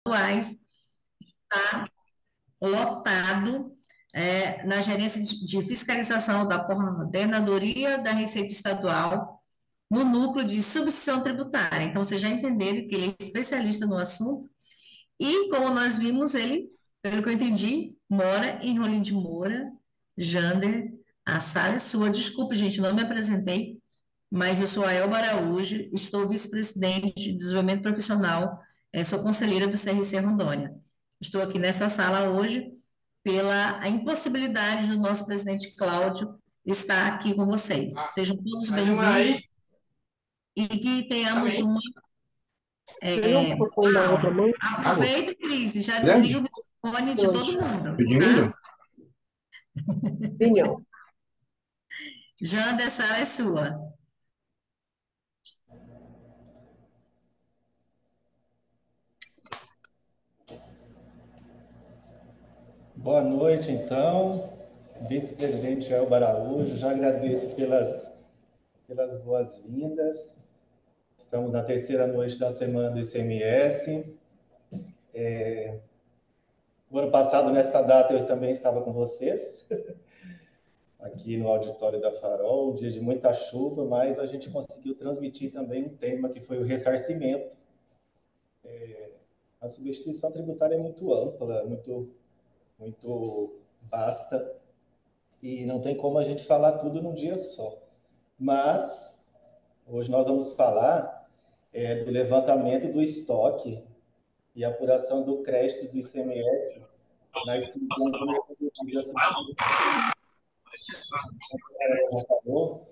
estaduais, está lotado na gerência de fiscalização da Coordenadoria da Receita Estadual, no núcleo de substituição tributária. Então, vocês já entenderam que ele é especialista no assunto, e como nós vimos, ele, pelo que eu entendi, mora em Rolim de Moura. Jander, a sala é sua. Desculpe, gente, não me apresentei, mas eu sou a Elba Araújo, estou vice-presidente de desenvolvimento profissional, sou conselheira do CRC Rondônia. Estou aqui nessa sala hoje pela a impossibilidade do nosso presidente Cláudio estar aqui com vocês. Sejam todos Mais uma bem-vindos aí, e que tenhamos também. uma. Tem um microfone da outra mãe? Alô, Aproveita, Cris, e já desliga o grande? microfone de todo Pronto. mundo, Pedinho? tá? Opinião. Jander, a sala é sua. Boa noite, então. Vice-presidente Elba Araújo, já agradeço pelas boas-vindas. Estamos na terceira noite da semana do ICMS. O ano passado, nesta data, eu também estava com vocês, aqui no auditório da Farol, um dia de muita chuva, mas a gente conseguiu transmitir também um tema que foi o ressarcimento. A substituição tributária é muito ampla, muito vasta, e não tem como a gente falar tudo num dia só. Mas hoje nós vamos falar do levantamento do estoque e apuração do crédito do ICMS na exclusão do recurso da substituição. Como ela já falou,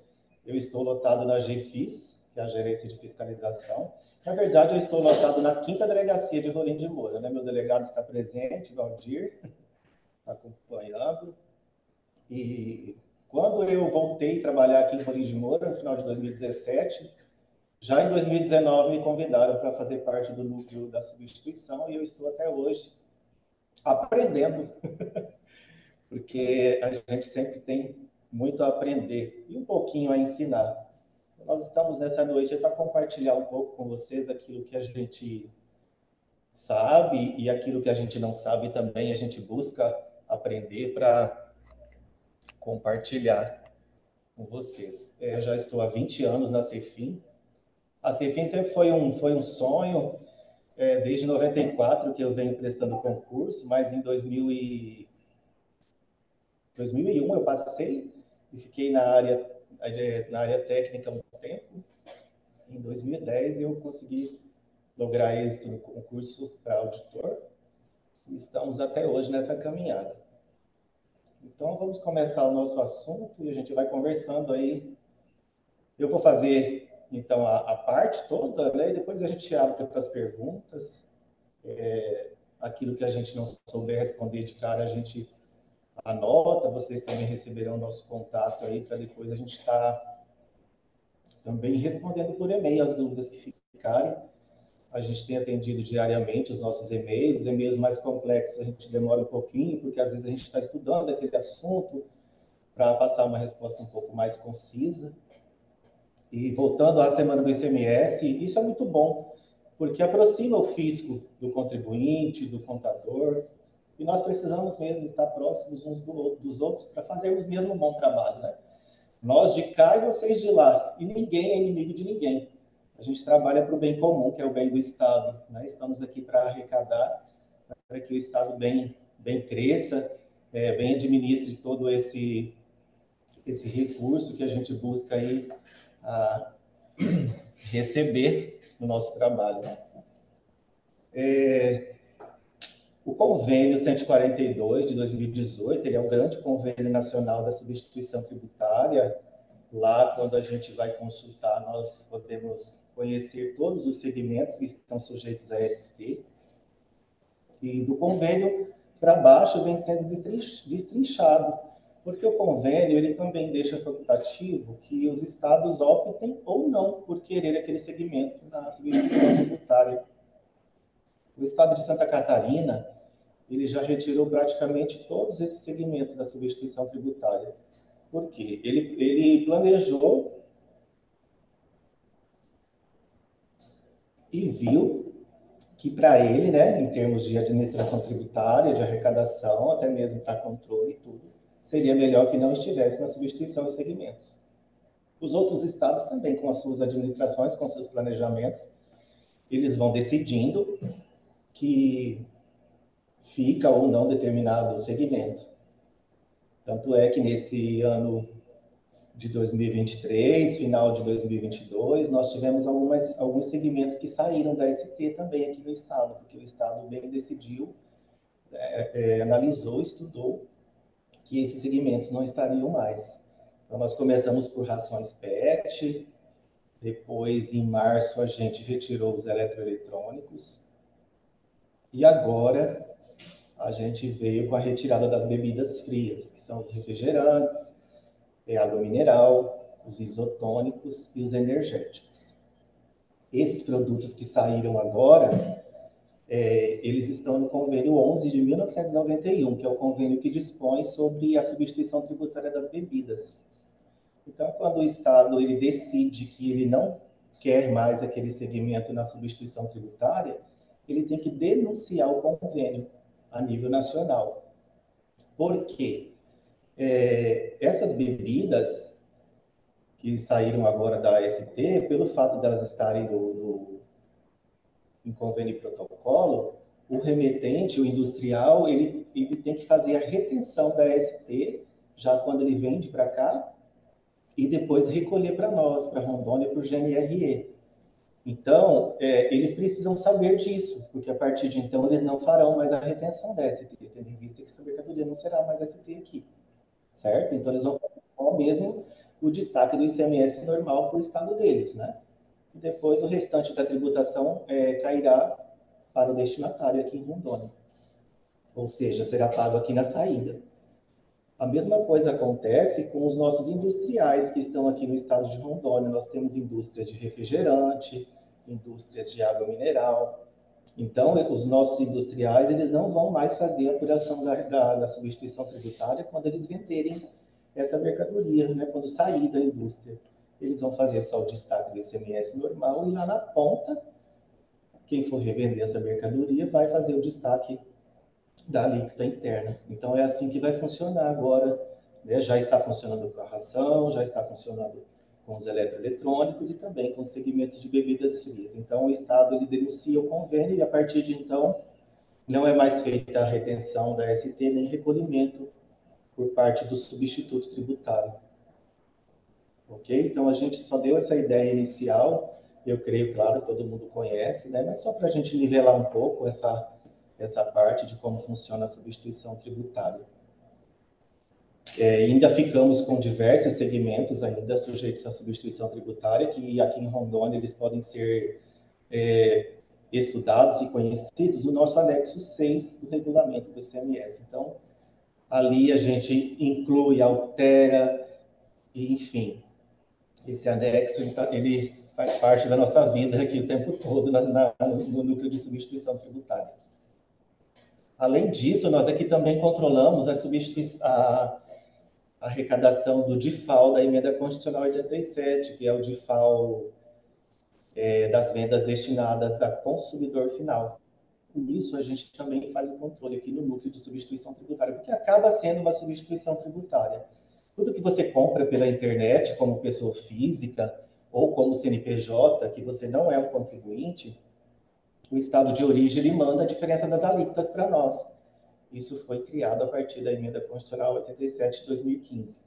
eu estou lotado na GFIS, que é a Gerência de Fiscalização. Na verdade, eu estou lotado na 5ª Delegacia de Rolim de Moura, né? Meu delegado está presente, Valdir, acompanhando. E quando eu voltei a trabalhar aqui em Rolim de Moura, no final de 2017, já em 2019 me convidaram para fazer parte do núcleo da substituição e eu estou até hoje aprendendo, porque a gente sempre tem muito a aprender e um pouquinho a ensinar. Nós estamos nessa noite para compartilhar um pouco com vocês aquilo que a gente sabe e aquilo que a gente não sabe também, a gente busca aprender para compartilhar com vocês. Eu já estou há 20 anos na Cefim. A Cefim sempre foi um sonho, desde 94 que eu venho prestando concurso, mas em 2001 eu passei e fiquei na área técnica um tempo. Em 2010 eu consegui lograr êxito no concurso para auditor e estamos até hoje nessa caminhada. Então vamos começar o nosso assunto e a gente vai conversando aí. Eu vou fazer então a parte toda, né? E depois a gente abre para as perguntas. Aquilo que a gente não souber responder de cara, a gente anota. Vocês também receberão nosso contato aí para depois a gente estar também respondendo por e-mail as dúvidas que ficarem. A gente tem atendido diariamente os nossos e-mails. Os e-mails mais complexos a gente demora um pouquinho, porque às vezes a gente está estudando aquele assunto para passar uma resposta um pouco mais concisa. E voltando à semana do ICMS, isso é muito bom, porque aproxima o fisco do contribuinte, do contador, e nós precisamos mesmo estar próximos uns dos outros para fazermos mesmo um bom trabalho, né? Nós de cá e vocês de lá, e ninguém é inimigo de ninguém. A gente trabalha para o bem comum, que é o bem do Estado, né? Estamos aqui para arrecadar, para que o Estado bem cresça, bem administre todo esse recurso que a gente busca aí a receber no nosso trabalho. O convênio 142 de 2018, ele é um grande convênio nacional da substituição tributária. Lá, quando a gente vai consultar, nós podemos conhecer todos os segmentos que estão sujeitos a ST. E do convênio para baixo vem sendo destrinchado, porque o convênio ele também deixa facultativo que os estados optem ou não por querer aquele segmento na substituição tributária. O estado de Santa Catarina, ele já retirou praticamente todos esses segmentos da substituição tributária. Por quê? Ele planejou e viu que para ele, né, em termos de administração tributária, de arrecadação, até mesmo para controle e tudo, seria melhor que não estivesse na substituição de segmentos. Os outros estados também, com as suas administrações, com seus planejamentos, eles vão decidindo que fica ou não determinado segmento. Tanto é que nesse ano de 2023, final de 2022, nós tivemos alguns segmentos que saíram da ST também aqui no estado, porque o estado bem decidiu, analisou, estudou que esses segmentos não estariam mais. Então, nós começamos por rações PET, depois, em março, a gente retirou os eletroeletrônicos, e agora a gente veio com a retirada das bebidas frias, que são os refrigerantes, água mineral, os isotônicos e os energéticos. Esses produtos que saíram agora, eles estão no convênio 11 de 1991, que é o convênio que dispõe sobre a substituição tributária das bebidas. Então, quando o Estado ele decide que ele não quer mais aquele segmento na substituição tributária, ele tem que denunciar o convênio a nível nacional. Por quê? Essas bebidas que saíram agora da AST, pelo fato de elas estarem em convênio e protocolo, o remetente, o industrial, ele tem que fazer a retenção da AST, já quando ele vende para cá, e depois recolher para nós, para Rondônia, por GNRE. Então, eles precisam saber disso, porque a partir de então eles não farão mais a retenção da ST, tendo em vista que essa mercadoria não será mais ST aqui, certo? Então, eles vão fazer só mesmo o destaque do ICMS normal para o estado deles, né? E depois o restante da tributação cairá para o destinatário aqui em Rondônia. Ou seja, será pago aqui na saída. A mesma coisa acontece com os nossos industriais que estão aqui no estado de Rondônia. Nós temos indústrias de refrigerante, indústrias de água mineral. Então, os nossos industriais eles não vão mais fazer a apuração da substituição tributária quando eles venderem essa mercadoria, né? Quando sair da indústria. Eles vão fazer só o destaque do ICMS normal e lá na ponta, quem for revender essa mercadoria vai fazer o destaque da alíquota interna. Então, é assim que vai funcionar agora, né? Já está funcionando com a ração, já está funcionando com os eletroeletrônicos e também com os segmentos de bebidas frias. Então, o Estado ele denuncia o convênio e, a partir de então, não é mais feita a retenção da ST nem recolhimento por parte do substituto tributário. Ok? Então, a gente só deu essa ideia inicial, eu creio, claro, todo mundo conhece, né? Mas só para a gente nivelar um pouco essa parte de como funciona a substituição tributária. Ainda ficamos com diversos segmentos ainda sujeitos à substituição tributária, que aqui em Rondônia eles podem ser estudados e conhecidos no nosso anexo 6 do regulamento do ICMS. Então, ali a gente inclui, altera, e, enfim, esse anexo ele faz parte da nossa vida aqui o tempo todo no núcleo de substituição tributária. Além disso, nós aqui também controlamos a arrecadação do DIFAL da Emenda Constitucional 87, que é o DIFAL das vendas destinadas a consumidor final. Com isso, a gente também faz o controle aqui no núcleo de substituição tributária, porque acaba sendo uma substituição tributária. Tudo que você compra pela internet, como pessoa física ou como CNPJ, que você não é um contribuinte, o estado de origem ele manda a diferença das alíquotas para nós. Isso foi criado a partir da Emenda Constitucional 87 de 2015.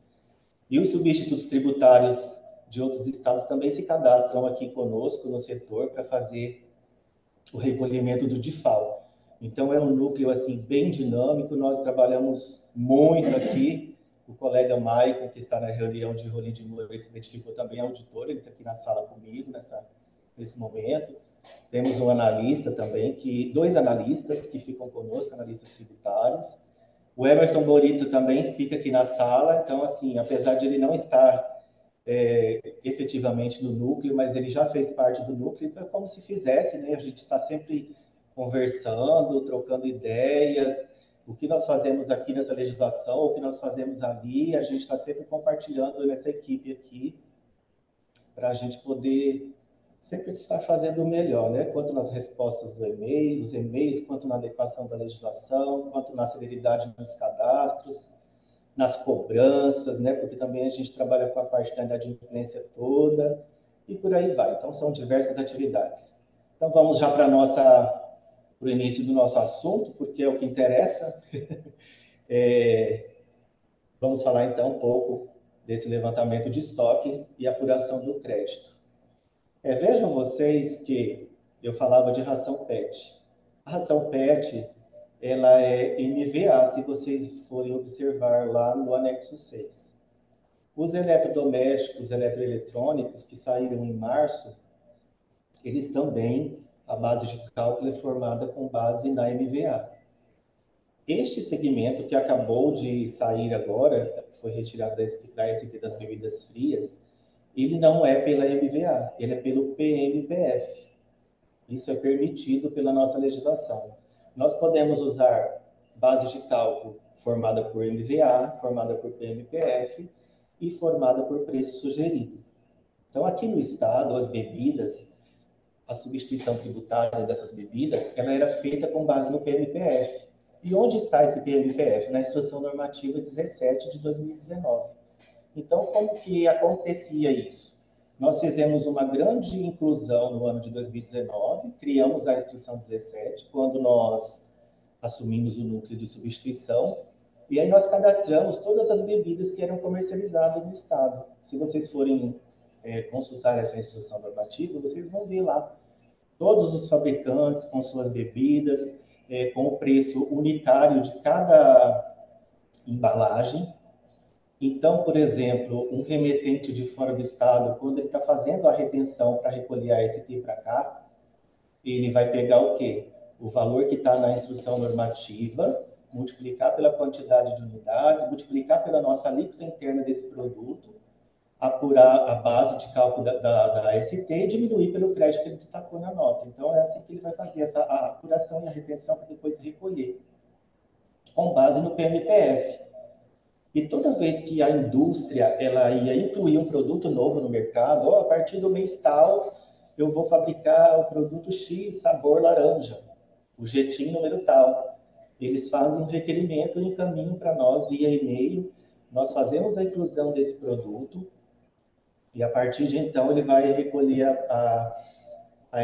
E os substitutos tributários de outros estados também se cadastram aqui conosco no setor para fazer o recolhimento do DIFAL. Então, é um núcleo assim, bem dinâmico, nós trabalhamos muito aqui. O colega Maicon, que está na reunião de Rolim de Moura, que se identificou também auditor, ele está aqui na sala comigo nesse momento. Temos um analista também, dois analistas que ficam conosco, analistas tributários. O Emerson Boritza também fica aqui na sala, então, assim, apesar de ele não estar efetivamente no núcleo, mas ele já fez parte do núcleo, então é como se fizesse, né? A gente está sempre conversando, trocando ideias, o que nós fazemos aqui nessa legislação, o que nós fazemos ali, a gente está sempre compartilhando nessa equipe aqui, para a gente poder sempre estar fazendo o melhor, né? Quanto nas respostas dos e-mails, quanto na adequação da legislação, quanto na celeridade dos cadastros, nas cobranças, né? Porque também a gente trabalha com a parte da inadimplência toda e por aí vai. Então, são diversas atividades. Então, vamos já para o início do nosso assunto, porque é o que interessa. Vamos falar, então, um pouco desse levantamento de estoque e apuração do crédito. Vejam vocês que eu falava de ração PET. A ração PET, ela é MVA, se vocês forem observar lá no anexo 6. Os eletrodomésticos, eletroeletrônicos que saíram em março, eles também, a base de cálculo é formada com base na MVA. Este segmento que acabou de sair agora, foi retirado da ST das bebidas frias, ele não é pela MVA, ele é pelo PMPF. Isso é permitido pela nossa legislação. Nós podemos usar base de cálculo formada por MVA, formada por PMPF e formada por preço sugerido. Então, aqui no estado, as bebidas, a substituição tributária dessas bebidas, ela era feita com base no PMPF. E onde está esse PMPF? Na Instrução Normativa 17 de 2019. Então, como que acontecia isso? Nós fizemos uma grande inclusão no ano de 2019, criamos a Instrução 17, quando nós assumimos o núcleo de substituição, e aí nós cadastramos todas as bebidas que eram comercializadas no Estado. Se vocês forem consultar essa instrução normativa, vocês vão ver lá todos os fabricantes com suas bebidas, com o preço unitário de cada embalagem. Então, por exemplo, um remetente de fora do estado, quando ele está fazendo a retenção para recolher a ST para cá, ele vai pegar o quê? O valor que está na instrução normativa, multiplicar pela quantidade de unidades, multiplicar pela nossa alíquota interna desse produto, apurar a base de cálculo da ST e diminuir pelo crédito que ele destacou na nota. Então, é assim que ele vai fazer a apuração e a retenção para depois recolher, com base no PMPF. E toda vez que a indústria ela ia incluir um produto novo no mercado, a partir do mês tal, eu vou fabricar o produto X, sabor laranja, o jetim número tal. Eles fazem um requerimento e encaminham para nós via e-mail. Nós fazemos a inclusão desse produto e a partir de então ele vai recolher a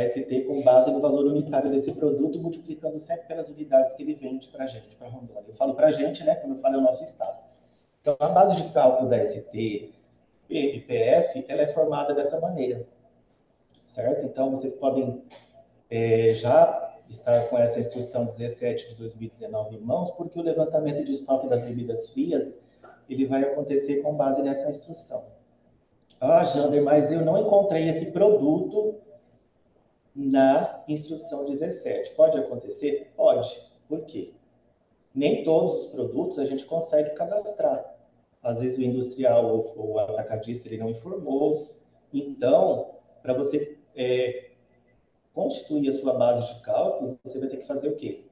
ST com base no valor unitário desse produto, multiplicando sempre pelas unidades que ele vende para a gente, para Rondônia. Eu falo para a gente, né? Quando eu falo é o nosso estado. Então, a base de cálculo da ST, PMPF, ela é formada dessa maneira, certo? Então, vocês podem já estar com essa instrução 17 de 2019 em mãos, porque o levantamento de estoque das bebidas frias, ele vai acontecer com base nessa instrução. Ah, Jander, mas eu não encontrei esse produto na instrução 17. Pode acontecer? Pode. Por quê? Nem todos os produtos a gente consegue cadastrar. Às vezes o industrial ou o atacadista ele não informou. Então, para você constituir a sua base de cálculo, você vai ter que fazer o quê?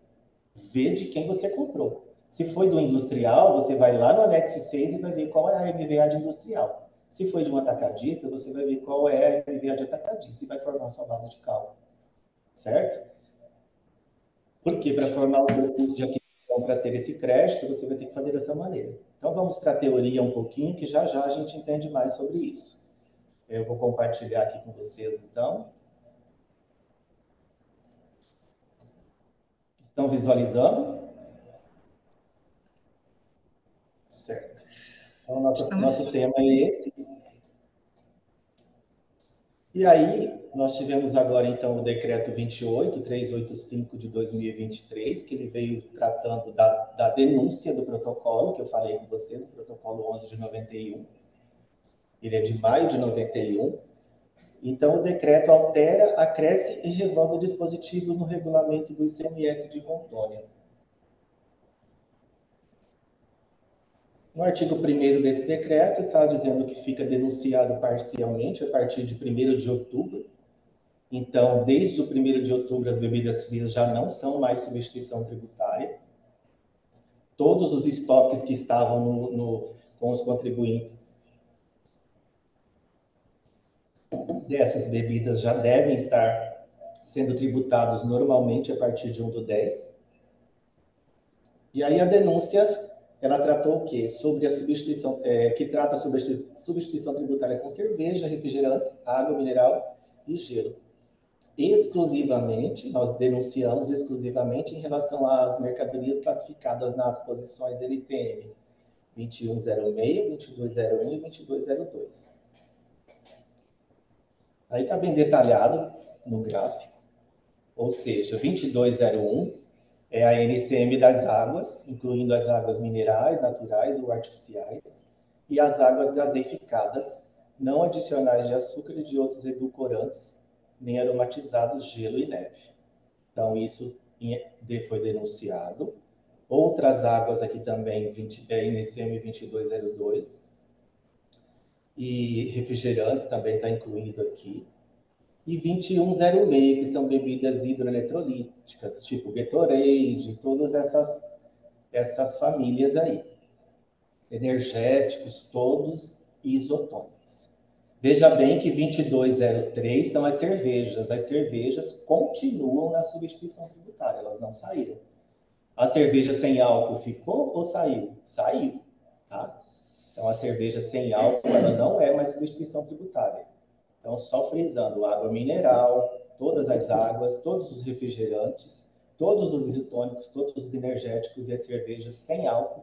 Ver de quem você comprou. Se foi do industrial, você vai lá no anexo 6 e vai ver qual é a MVA de industrial. Se foi de um atacadista, você vai ver qual é a MVA de atacadista e vai formar a sua base de cálculo. Certo? Porque para formar o seu custo de aquisição para ter esse crédito, você vai ter que fazer dessa maneira. Então vamos para a teoria um pouquinho, que já já a gente entende mais sobre isso. Eu vou compartilhar aqui com vocês, então. Estão visualizando? Certo. Então, nosso tema é esse. E aí, nós tivemos agora, então, o decreto 28385 de 2023, que ele veio tratando da denúncia do protocolo, que eu falei com vocês, o protocolo 11 de 91. Ele é de maio de 91. Então, o decreto altera, acresce e revoga dispositivos no regulamento do ICMS de Rondônia. No artigo 1º desse decreto, está dizendo que fica denunciado parcialmente a partir de 1º de outubro. Então, desde o 1º de outubro, as bebidas frias já não são mais substituição tributária. Todos os estoques que estavam com os contribuintes dessas bebidas já devem estar sendo tributados normalmente a partir de 1/10. E aí a denúncia, ela tratou o quê? Sobre a substituição, que trata sobre a substituição tributária com cerveja, refrigerantes, água mineral e gelo. Exclusivamente, nós denunciamos exclusivamente em relação às mercadorias classificadas nas posições LCM 2106, 2201 e 2202. Aí está bem detalhado no gráfico, ou seja, 2201 é a NCM das águas, incluindo as águas minerais, naturais ou artificiais, e as águas gaseificadas, não adicionais de açúcar e de outros edulcorantes, nem aromatizados, gelo e neve. Então, isso foi denunciado. Outras águas aqui também, NCM 2202, e refrigerantes também está incluído aqui. E 2106, que são bebidas hidroeletrolíticas, tipo Gatorade, todas essas famílias aí. Energéticos, todos isotônicos. Veja bem que 2203 são as cervejas. As cervejas continuam na substituição tributária, elas não saíram. A cerveja sem álcool ficou ou saiu? Saiu, tá? Então, a cerveja sem álcool, ela não é mais substituição tributária. Então, só frisando, água mineral, todas as águas, todos os refrigerantes, todos os isotônicos, todos os energéticos e as cervejas sem álcool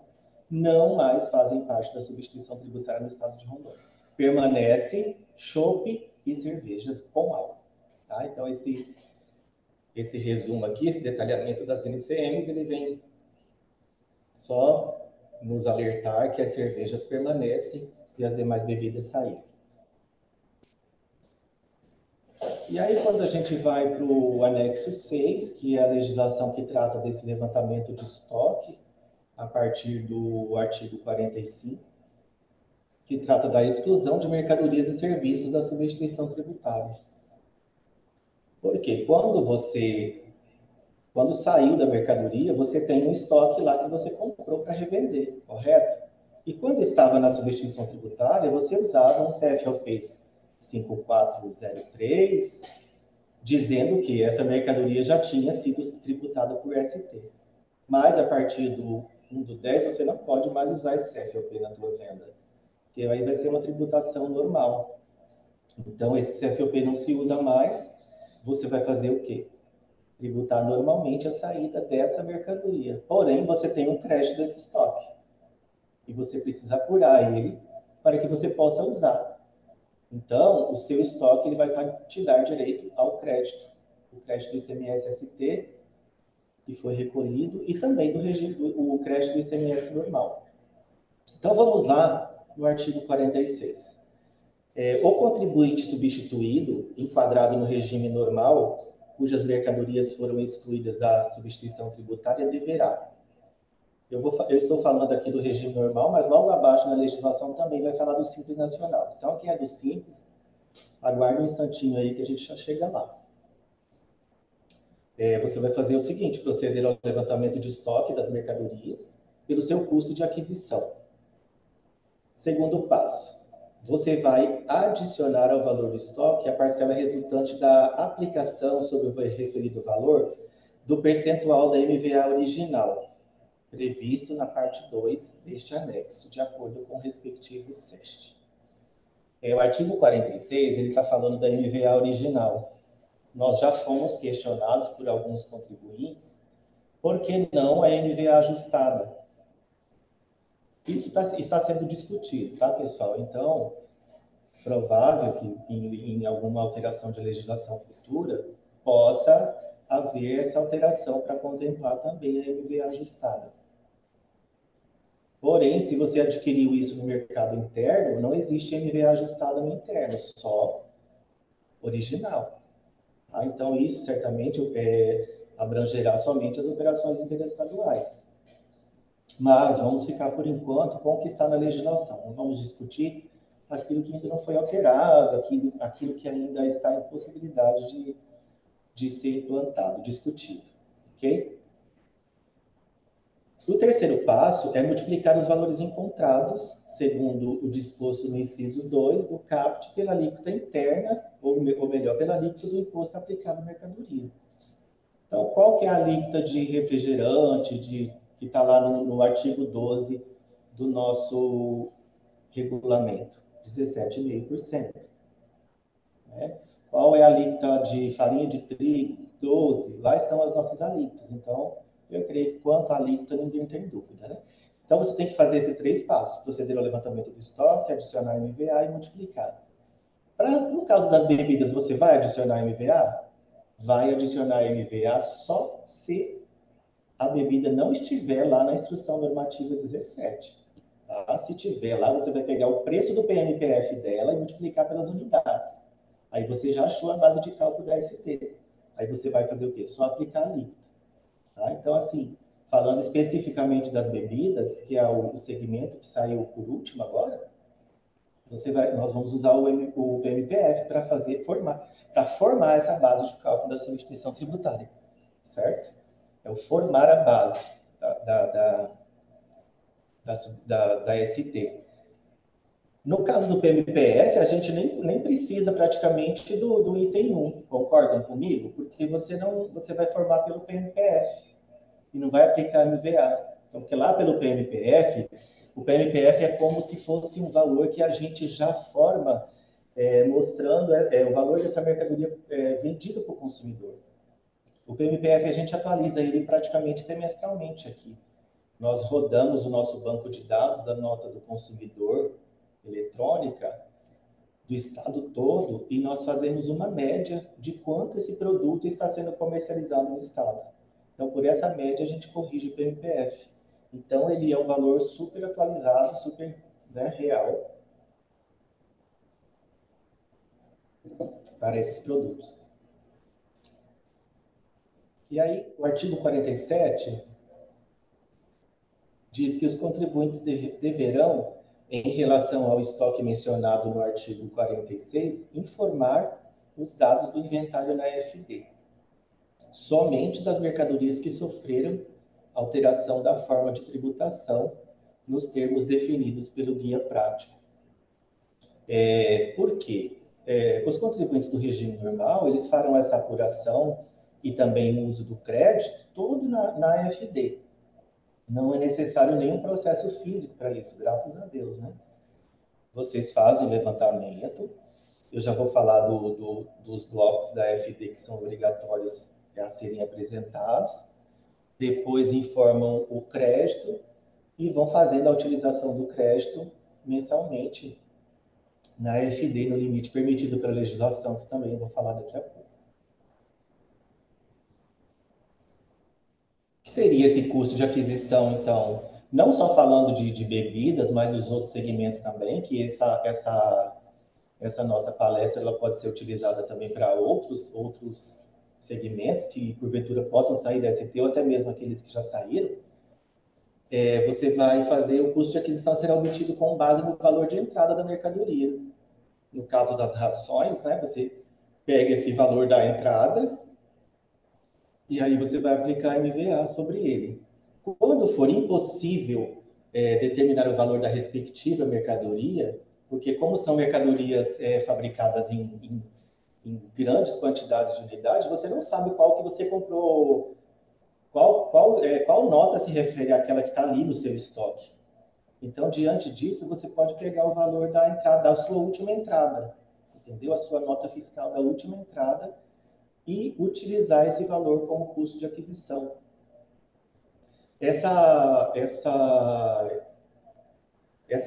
não mais fazem parte da substituição tributária no estado de Rondônia. Permanece chopp e cervejas com álcool. Tá? Então, esse resumo aqui, esse detalhamento das NCMs, ele vem só nos alertar que as cervejas permanecem e as demais bebidas saíram. E aí, quando a gente vai para o anexo 6, que é a legislação que trata desse levantamento de estoque, a partir do artigo 45, que trata da exclusão de mercadorias e serviços da substituição tributária. Porque quando saiu da mercadoria, você tem um estoque lá que você comprou para revender, correto? E quando estava na substituição tributária, você usava um CFOP 5403, dizendo que essa mercadoria já tinha sido tributada por ST. Mas a partir do 1/10, você não pode mais usar esse CFOP na tua venda, porque aí vai ser uma tributação normal. Então, esse CFOP não se usa mais, você vai fazer o quê? Tributar normalmente a saída dessa mercadoria. Porém, você tem um crédito desse estoque. E você precisa apurar ele para que você possa usar. Então, o seu estoque ele vai te dar direito ao crédito. O crédito do ICMS-ST, que foi recolhido, e também o crédito do ICMS normal. Então, vamos lá no artigo 46. O contribuinte substituído, enquadrado no regime normal, cujas mercadorias foram excluídas da substituição tributária, deverá. Eu estou falando aqui do regime normal, mas logo abaixo na legislação também vai falar do Simples Nacional. Então, quem é do Simples, aguarde um instantinho aí que a gente já chega lá. Você vai fazer o seguinte, proceder ao levantamento de estoque das mercadorias pelo seu custo de aquisição. Segundo passo, você vai adicionar ao valor do estoque a parcela resultante da aplicação sobre o referido valor do percentual da MVA original, previsto na parte 2 deste anexo, de acordo com o respectivo SEST. O artigo 46, ele está falando da MVA original. Nós já fomos questionados por alguns contribuintes, por que não a MVA ajustada? Isso está sendo discutido, tá, pessoal? Então, provável que em alguma alteração de legislação futura possa haver essa alteração para contemplar também a MVA ajustada. Porém, se você adquiriu isso no mercado interno, não existe MVA ajustada no interno, só original. Tá? Então, isso certamente abrangerá somente as operações interestaduais. Mas vamos ficar, por enquanto, com o que está na legislação. Não vamos discutir aquilo que ainda não foi alterado, aquilo que ainda está em possibilidade de ser implantado, discutido. Ok? O terceiro passo é multiplicar os valores encontrados, segundo o disposto no inciso 2 do CAPT, pela alíquota interna, ou melhor, pela alíquota do imposto aplicado à mercadoria. Então, qual que é a alíquota de refrigerante, que está lá no artigo 12 do nosso regulamento? 17,5%. Né? Qual é a alíquota de farinha de trigo? 12%. Lá estão as nossas alíquotas. Então, eu creio que quanto à alíquota, ninguém tem dúvida. Né? Então, você tem que fazer esses 3 passos: proceder ao levantamento do estoque, adicionar MVA e multiplicar. No caso das bebidas, você vai adicionar MVA? Vai adicionar MVA só se a bebida não estiver lá na instrução normativa 17. Tá? Se tiver lá, você vai pegar o preço do PMPF dela e multiplicar pelas unidades. Aí você já achou a base de cálculo da ST. Aí você vai fazer o quê? Só aplicar a alíquota. Tá? Então, assim, falando especificamente das bebidas, que é o segmento que saiu por último agora, nós vamos usar o PMPF para formar essa base de cálculo da sua instituição tributária, certo? É o formar a base da ST. No caso do PMPF, a gente nem precisa praticamente do item 1, concordam comigo? Porque você vai formar pelo PMPF e não vai aplicar MVA. Então, porque lá pelo PMPF, o PMPF é como se fosse um valor que a gente já forma, mostrando o valor dessa mercadoria vendida para o consumidor. O PMPF a gente atualiza ele praticamente semestralmente aqui. Nós rodamos o nosso banco de dados da nota do consumidor eletrônica do estado todo e nós fazemos uma média de quanto esse produto está sendo comercializado no estado. Então, por essa média, a gente corrige o PMPF. Então, ele é um valor super atualizado, super, né, real para esses produtos. E aí, o artigo 47 diz que os contribuintes deverão, em relação ao estoque mencionado no artigo 46, informar os dados do inventário na FD, somente das mercadorias que sofreram alteração da forma de tributação nos termos definidos pelo guia prático. Por quê? Os contribuintes do regime normal, eles farão essa apuração e também o uso do crédito todo na FD. Não é necessário nenhum processo físico para isso, graças a Deus, né? Vocês fazem o levantamento, eu já vou falar dos blocos da FD que são obrigatórios a serem apresentados, depois informam o crédito e vão fazendo a utilização do crédito mensalmente na FD, no limite permitido pela legislação, que também eu vou falar daqui a pouco. O que seria esse custo de aquisição, então? Não só falando de bebidas, mas dos outros segmentos também, que essa nossa palestra ela pode ser utilizada também para outros segmentos que, porventura, possam sair da ST, ou até mesmo aqueles que já saíram. Você vai fazer o custo de aquisição será obtido com base no valor de entrada da mercadoria. No caso das rações, né, você pega esse valor da entrada e aí você vai aplicar MVA sobre ele. Quando for impossível determinar o valor da respectiva mercadoria, porque como são mercadorias fabricadas em grandes quantidades de unidades, você não sabe qual que você comprou, qual nota se refere àquela que está ali no seu estoque. Então, diante disso, você pode pegar o valor da entrada, da sua última entrada, entendeu? A sua nota fiscal da última entrada e utilizar esse valor como custo de aquisição. Essa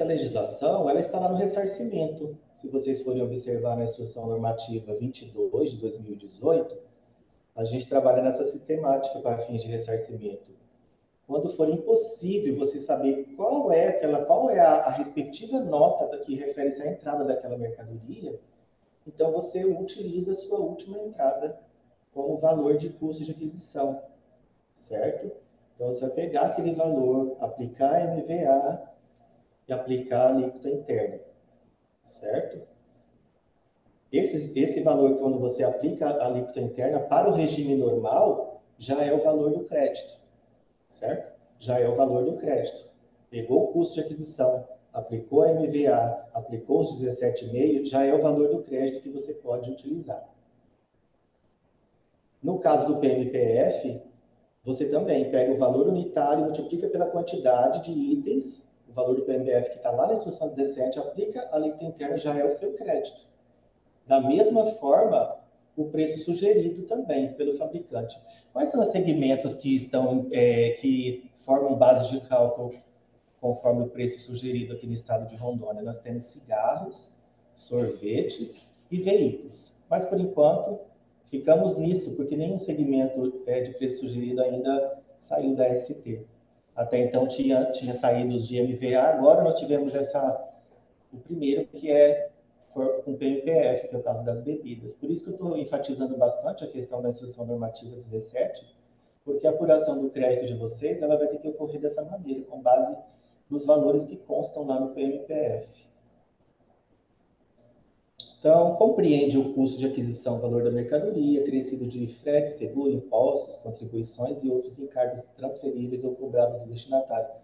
legislação, ela está lá no ressarcimento. Se vocês forem observar na instrução normativa 22 de 2018, a gente trabalha nessa sistemática para fins de ressarcimento. Quando for impossível você saber qual é a respectiva nota que refere-se à entrada daquela mercadoria, então você utiliza a sua última entrada como valor de custo de aquisição, certo? Então você vai pegar aquele valor, aplicar MVA e aplicar a alíquota interna, certo? Esse valor, quando você aplica a alíquota interna para o regime normal, já é o valor do crédito, certo? já é o valor do crédito. Pegou o custo de aquisição, aplicou a MVA, aplicou os 17,5, já é o valor do crédito que você pode utilizar. No caso do PMPF, você também pega o valor unitário, multiplica pela quantidade de itens, o valor do PMPF que está lá na instrução 17, aplica a alíquota interna, já é o seu crédito. Da mesma forma, o preço sugerido também pelo fabricante. Quais são os segmentos que formam base de cálculo conforme o preço sugerido aqui no estado de Rondônia? Nós temos cigarros, sorvetes e veículos. Mas, por enquanto, ficamos nisso, porque nenhum segmento de preço sugerido ainda saiu da ST. Até então tinha saído os de MVA, agora nós tivemos o primeiro, que é com PMPF, que é o caso das bebidas. Por isso que eu estou enfatizando bastante a questão da instrução normativa 17, porque a apuração do crédito de vocês ela vai ter que ocorrer dessa maneira, com base nos valores que constam lá no PMPF. Então, compreende o custo de aquisição, valor da mercadoria, acrescido de frete, seguro, impostos, contribuições e outros encargos transferíveis ou cobrados do destinatário.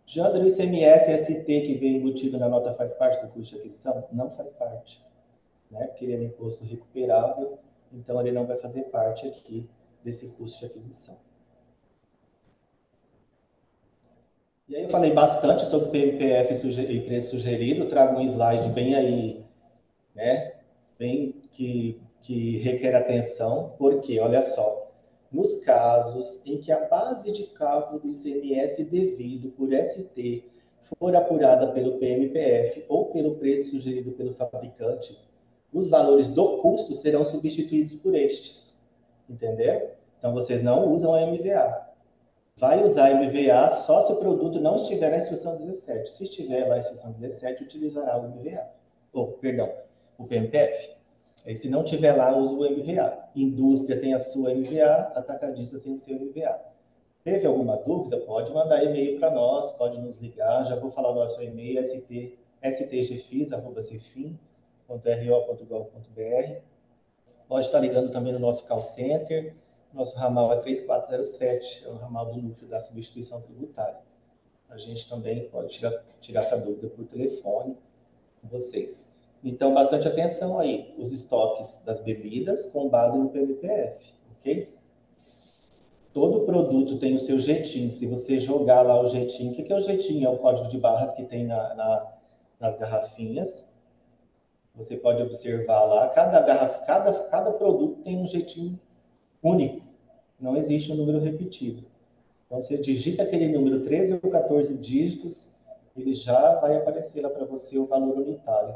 Jandro, o ICMS ST que veio embutido na nota faz parte do custo de aquisição? Não faz parte, né? Porque ele é um imposto recuperável, então ele não vai fazer parte aqui desse custo de aquisição. E aí eu falei bastante sobre PMPF e preço sugerido, trago um slide bem aí, né? Bem que requer atenção, porque, olha só, nos casos em que a base de cálculo do ICMS devido por ST for apurada pelo PMPF ou pelo preço sugerido pelo fabricante, os valores do custo serão substituídos por estes, entenderam? Então, vocês não usam a MVA. Vai usar MVA só se o produto não estiver na instrução 17. Se estiver lá na instrução 17, utilizará o MVA. Perdão, o PMPF. E se não tiver lá, usa o MVA. Indústria tem a sua MVA, atacadista tem o seu MVA. Teve alguma dúvida? Pode mandar e-mail para nós, pode nos ligar. Já vou falar o nosso e-mail, stgfis@cefim.ro.gov.br. Pode estar ligando também no nosso call center. Nosso ramal é 3407, é o ramal do núcleo da substituição tributária. A gente também pode tirar essa dúvida por telefone com vocês. Então, bastante atenção aí, os estoques das bebidas com base no PMPF, ok? Todo produto tem o seu jeitinho. Se você jogar lá o jeitinho, o que é o jeitinho? É o código de barras que tem nas garrafinhas. Você pode observar lá, cada produto tem um jeitinho único. Não existe um número repetido. Então, você digita aquele número 13 ou 14 dígitos, ele já vai aparecer lá para você o valor unitário.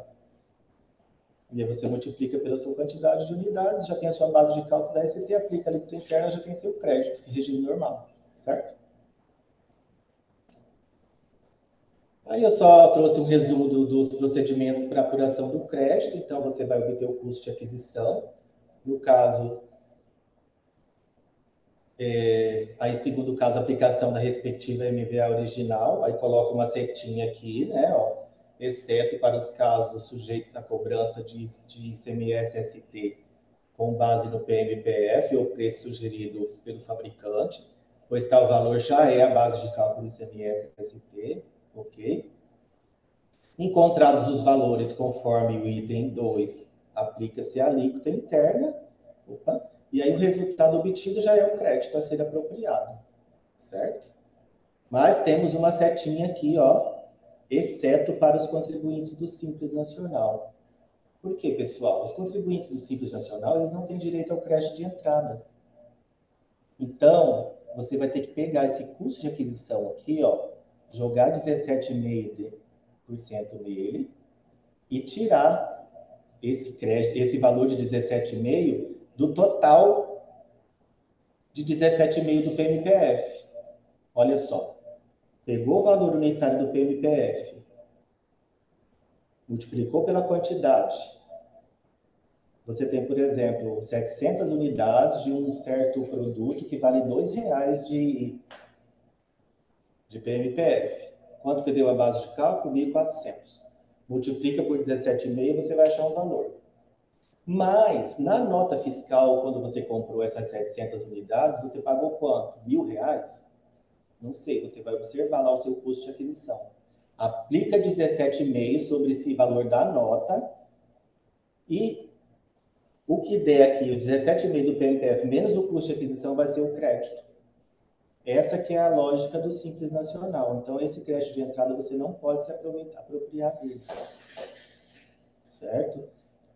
E aí você multiplica pela sua quantidade de unidades, já tem a sua base de cálculo da ST, aplica a alíquota interna, já tem seu crédito, regime normal, certo? Aí eu só trouxe um resumo dos procedimentos para apuração do crédito, então você vai obter o custo de aquisição. No caso, aí segundo caso, a aplicação da respectiva MVA original, aí coloca uma setinha aqui, né, ó, exceto para os casos sujeitos à cobrança de ICMS-ST com base no PMPF ou preço sugerido pelo fabricante, pois tal valor já é a base de cálculo do ICMS-ST, ok? Encontrados os valores conforme o item 2, aplica-se a alíquota interna, e aí o resultado obtido já é o crédito a ser apropriado, certo? Mas temos uma setinha aqui, ó, exceto para os contribuintes do Simples Nacional. Por quê, pessoal? Os contribuintes do Simples Nacional, eles não têm direito ao crédito de entrada. Então, você vai ter que pegar esse custo de aquisição aqui, ó, jogar 17,5% nele e tirar esse crédito, esse valor de 17,5 do total de 17,5 do PMPF. Olha só, pegou o valor unitário do PMPF, multiplicou pela quantidade. Você tem, por exemplo, 700 unidades de um certo produto que vale R$2 de PMPF. Quanto que deu a base de cálculo? 1.400. Multiplica por 17,5 você vai achar um valor. Mas, na nota fiscal, quando você comprou essas 700 unidades, você pagou quanto? R$1.000? Não sei, você vai observar lá o seu custo de aquisição. Aplica 17,5 sobre esse valor da nota e o que der aqui, o 17,5 do PMPF menos o custo de aquisição vai ser o crédito. Essa que é a lógica do Simples Nacional. Então, esse crédito de entrada você não pode se apropriar dele. Certo?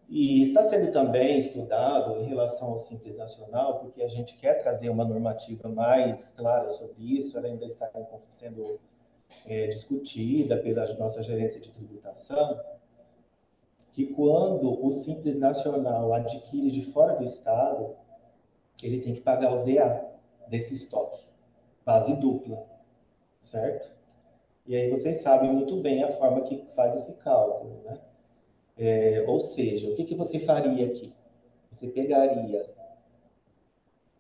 E está sendo também estudado em relação ao Simples Nacional, porque a gente quer trazer uma normativa mais clara sobre isso, ela ainda está sendo discutida pela nossa gerência de tributação, que quando o Simples Nacional adquire de fora do Estado, ele tem que pagar o DA desse estoque, base dupla, certo? E aí vocês sabem muito bem a forma que faz esse cálculo, né? Ou seja, o que você faria aqui? Você pegaria,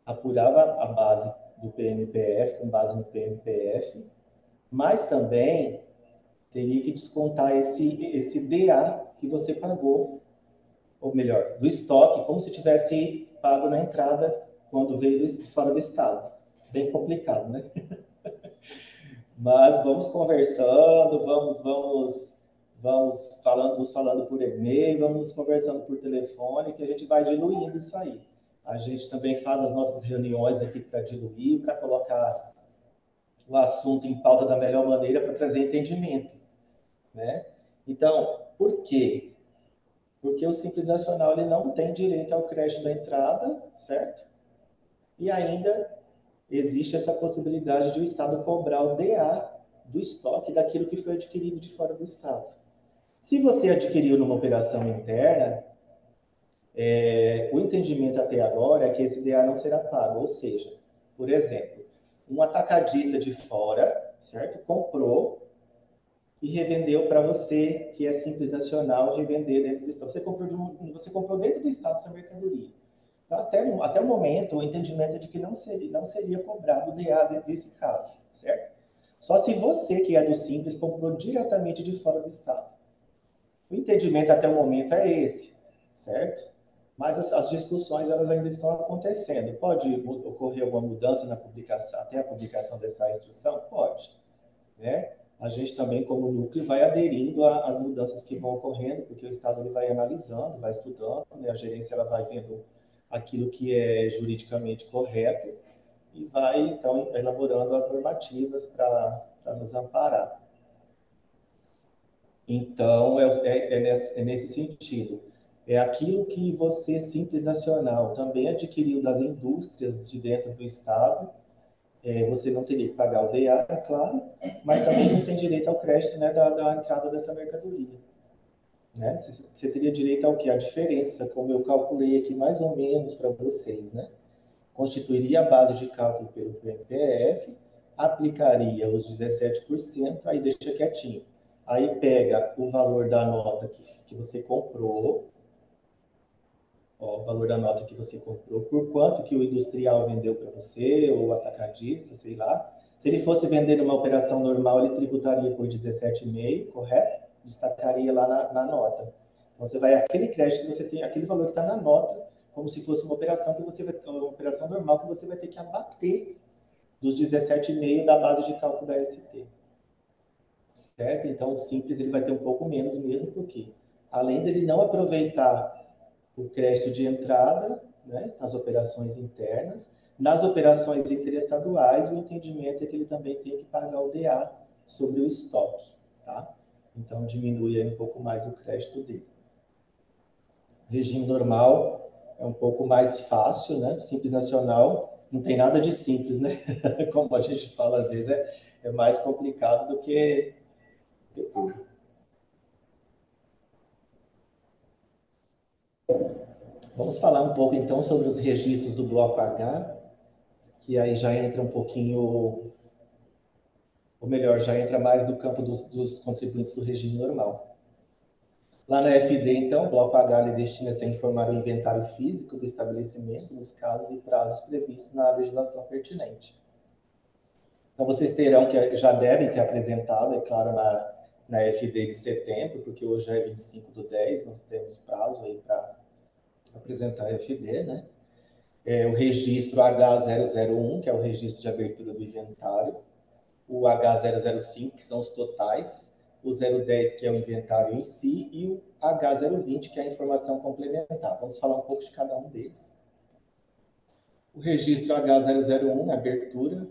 apurava a base do PMPF, com base no PMPF, mas também teria que descontar esse DA que você pagou, ou melhor, do estoque, como se tivesse pago na entrada quando veio de fora do estado. Bem complicado, né? Mas vamos conversando, vamos falando por e-mail, vamos conversando por telefone, que a gente vai diluindo isso aí. A gente também faz as nossas reuniões aqui para diluir, para colocar o assunto em pauta da melhor maneira para trazer entendimento, né? Então, por quê? Porque o Simples Nacional ele não tem direito ao crédito da entrada, certo? E ainda existe essa possibilidade de o Estado cobrar o DA do estoque daquilo que foi adquirido de fora do Estado. Se você adquiriu numa operação interna, o entendimento até agora é que esse DA não será pago. Ou seja, por exemplo, um atacadista de fora, certo? Comprou e revendeu para você, que é Simples Nacional, revender dentro do Estado. Você comprou dentro do Estado essa mercadoria. Então, até o momento, o entendimento é de que não seria cobrado o DA desse caso, certo? Só se você, que é do Simples, comprou diretamente de fora do Estado. O entendimento até o momento é esse, certo? Mas as discussões elas ainda estão acontecendo. Pode ocorrer alguma mudança na publicação, até a publicação dessa instrução? Pode, né? A gente também, como núcleo, vai aderindo às mudanças que vão ocorrendo, porque o Estado ele vai analisando, vai estudando, né? A gerência ela vai vendo aquilo que é juridicamente correto e vai, então, elaborando as normativas para nos amparar. Então, é nesse sentido. É aquilo que você, Simples Nacional, também adquiriu das indústrias de dentro do Estado, você não teria que pagar o DA, é claro, mas também não tem direito ao crédito, né, da entrada dessa mercadoria. Né? Você teria direito ao quê? A diferença, como eu calculei aqui mais ou menos para vocês, né? Constituiria a base de cálculo pelo PMPF, aplicaria os 17%, aí deixa quietinho. Aí pega o valor da nota que você comprou, ó, o valor da nota que você comprou, por quanto que o industrial vendeu para você, ou o atacadista, sei lá. Se ele fosse vender numa operação normal, ele tributaria por 17,5, correto? Destacaria lá na nota. Então, você vai, aquele crédito que você tem, aquele valor que está na nota, como se fosse uma operação uma operação normal que você vai ter que abater dos 17,5 da base de cálculo da ST. Certo? Então, o Simples ele vai ter um pouco menos mesmo, porque além dele não aproveitar o crédito de entrada, né, nas operações internas, nas operações interestaduais, o entendimento é que ele também tem que pagar o DA sobre o estoque, tá? Então, diminui aí um pouco mais o crédito dele. O regime normal é um pouco mais fácil, né? Simples Nacional não tem nada de simples, né? Como a gente fala às vezes, é mais complicado do que tudo. Vamos falar um pouco então sobre os registros do bloco H, que aí já entra um pouquinho, ou melhor, já entra mais no campo dos contribuintes do regime normal. Lá na FD, então, o bloco H ele destina-se a informar o inventário físico do estabelecimento nos casos e prazos previstos na legislação pertinente. Então, vocês terão que já devem ter apresentado, é claro, na FD de setembro, porque hoje já é 25/10, nós temos prazo aí para apresentar a FD, né? O registro H001, que é o registro de abertura do inventário, o H005, que são os totais, o 010, que é o inventário em si, e o H020, que é a informação complementar. Vamos falar um pouco de cada um deles. O registro H001, abertura,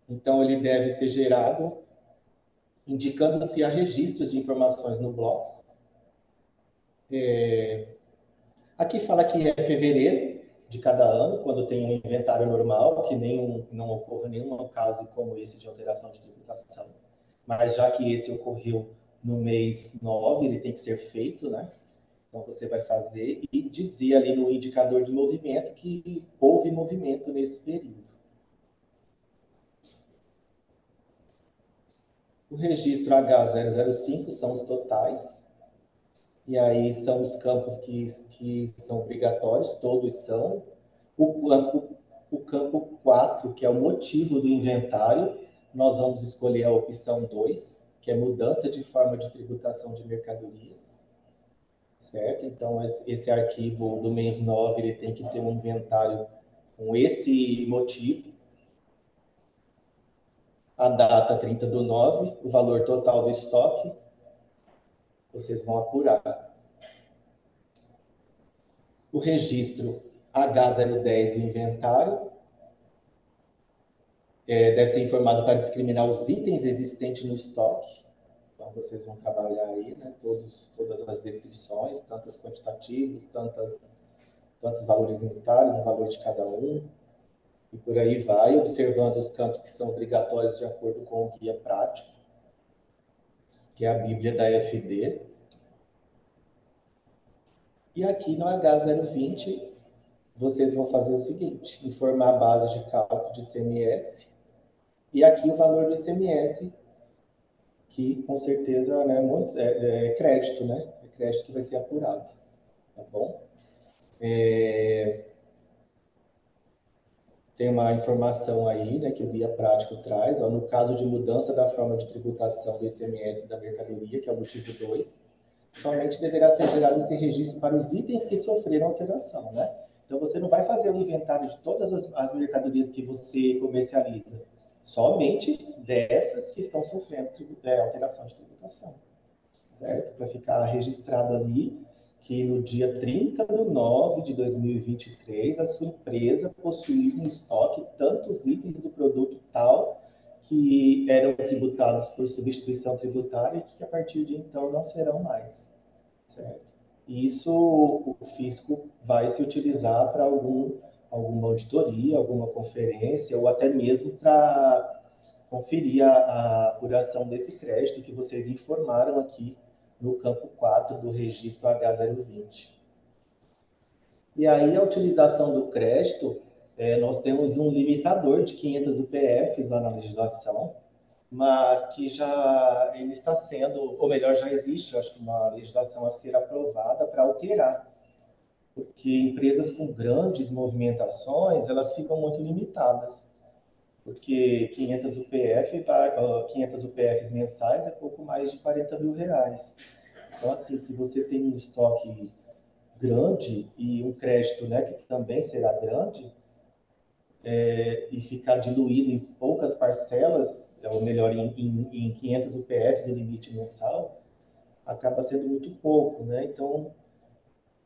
então ele deve ser gerado indicando se há registros de informações no bloco. Aqui fala que é fevereiro de cada ano, quando tem um inventário normal, que não ocorra nenhum caso como esse de alteração de tributação. Mas já que esse ocorreu no mês 9, ele tem que ser feito, né? Então você vai fazer e dizer ali no indicador de movimento que houve movimento nesse período. O registro H005 são os totais, e aí são os campos que são obrigatórios, todos são. O campo 4, que é o motivo do inventário, nós vamos escolher a opção 2, que é mudança de forma de tributação de mercadorias. Certo? Então, esse arquivo do mês 9, ele tem que ter um inventário com esse motivo. A data 30/9, o valor total do estoque, vocês vão apurar. O registro H010 do inventário deve ser informado para discriminar os itens existentes no estoque. Então, vocês vão trabalhar aí, né, todas as descrições, tantas quantitativos, tantos valores unitários, o valor de cada um, e por aí vai, observando os campos que são obrigatórios de acordo com o guia prático, que é a Bíblia da FD. E aqui no H020, vocês vão fazer o seguinte: informar a base de cálculo de ICMS, e aqui o valor do ICMS, que com certeza, né, é crédito, né? É crédito que vai ser apurado, tá bom? Tem uma informação aí, né, que o guia prático traz, ó, no caso de mudança da forma de tributação do ICMS da mercadoria, que é o motivo 2, somente deverá ser gerado esse registro para os itens que sofreram alteração, né? Então, você não vai fazer um inventário de todas as mercadorias que você comercializa, somente dessas que estão sofrendo alteração de tributação, certo? Para ficar registrado ali que no dia 30/9 de 2023, a sua empresa possuía em estoque tantos itens do produto tal que eram tributados por substituição tributária e que a partir de então não serão mais, certo? Isso o fisco vai se utilizar para alguma auditoria, alguma conferência, ou até mesmo para conferir a apuração desse crédito que vocês informaram aqui no campo 4 do registro H020. E aí, a utilização do crédito, nós temos um limitador de 500 UPFs lá na legislação, mas que ele está sendo, ou melhor, já existe, eu acho que uma legislação a ser aprovada para alterar, porque empresas com grandes movimentações, elas ficam muito limitadas, porque 500 UPFs mensais é pouco mais de R$ 40.000. Então, assim, se você tem um estoque grande e um crédito, né, que também será grande, e ficar diluído em poucas parcelas, ou melhor, em 500 UPFs, o limite mensal, acaba sendo muito pouco, né? Então,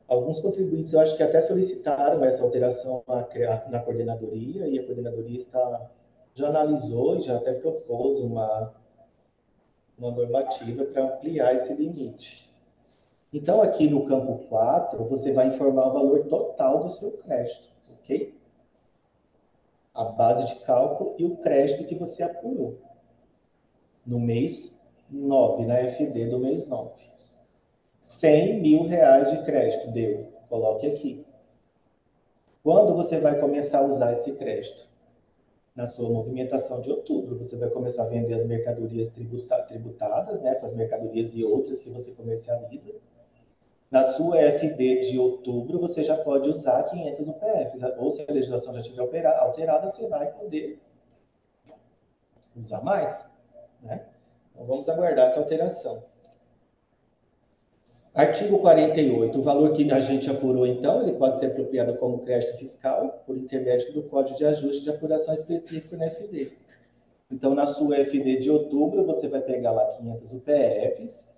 alguns contribuintes, eu acho que até solicitaram essa alteração na coordenadoria, e a coordenadoria já analisou e já até propôs uma normativa para ampliar esse limite. Então, aqui no campo 4, você vai informar o valor total do seu crédito, ok? A base de cálculo e o crédito que você apurou no mês 9, na FD do mês 9. R$ 100.000 de crédito deu, coloque aqui. Quando você vai começar a usar esse crédito? Na sua movimentação de outubro, você vai começar a vender as mercadorias tributadas, né, essas mercadorias e outras que você comercializa. Na sua FD de outubro, você já pode usar 500 UPFs, ou se a legislação já estiver alterada, você vai poder usar mais, né? Então, vamos aguardar essa alteração. Artigo 48. O valor que a gente apurou, então, ele pode ser apropriado como crédito fiscal por intermédio do Código de Ajuste de Apuração Específico na FD. Então, na sua FD de outubro, você vai pegar lá 500 UPFs,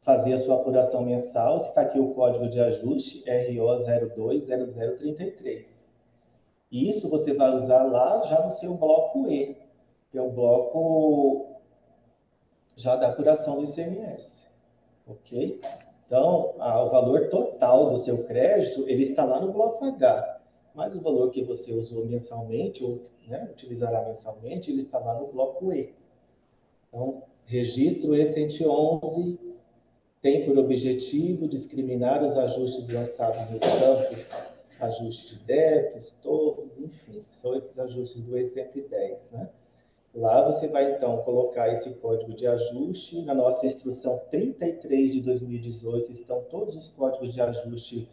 fazer a sua apuração mensal. Está aqui o código de ajuste RO020033. E isso você vai usar lá já no seu bloco E, que é o bloco já da apuração do ICMS, ok? Então, o valor total do seu crédito, ele está lá no bloco H, mas o valor que você usou mensalmente, ou né, utilizará mensalmente, ele está lá no bloco E. Então, registro E111 tem por objetivo discriminar os ajustes lançados nos campos, ajustes de débitos, tornos, enfim, são esses ajustes do E110, né? Lá você vai, então, colocar esse código de ajuste. Na nossa instrução 33 de 2018 estão todos os códigos de ajuste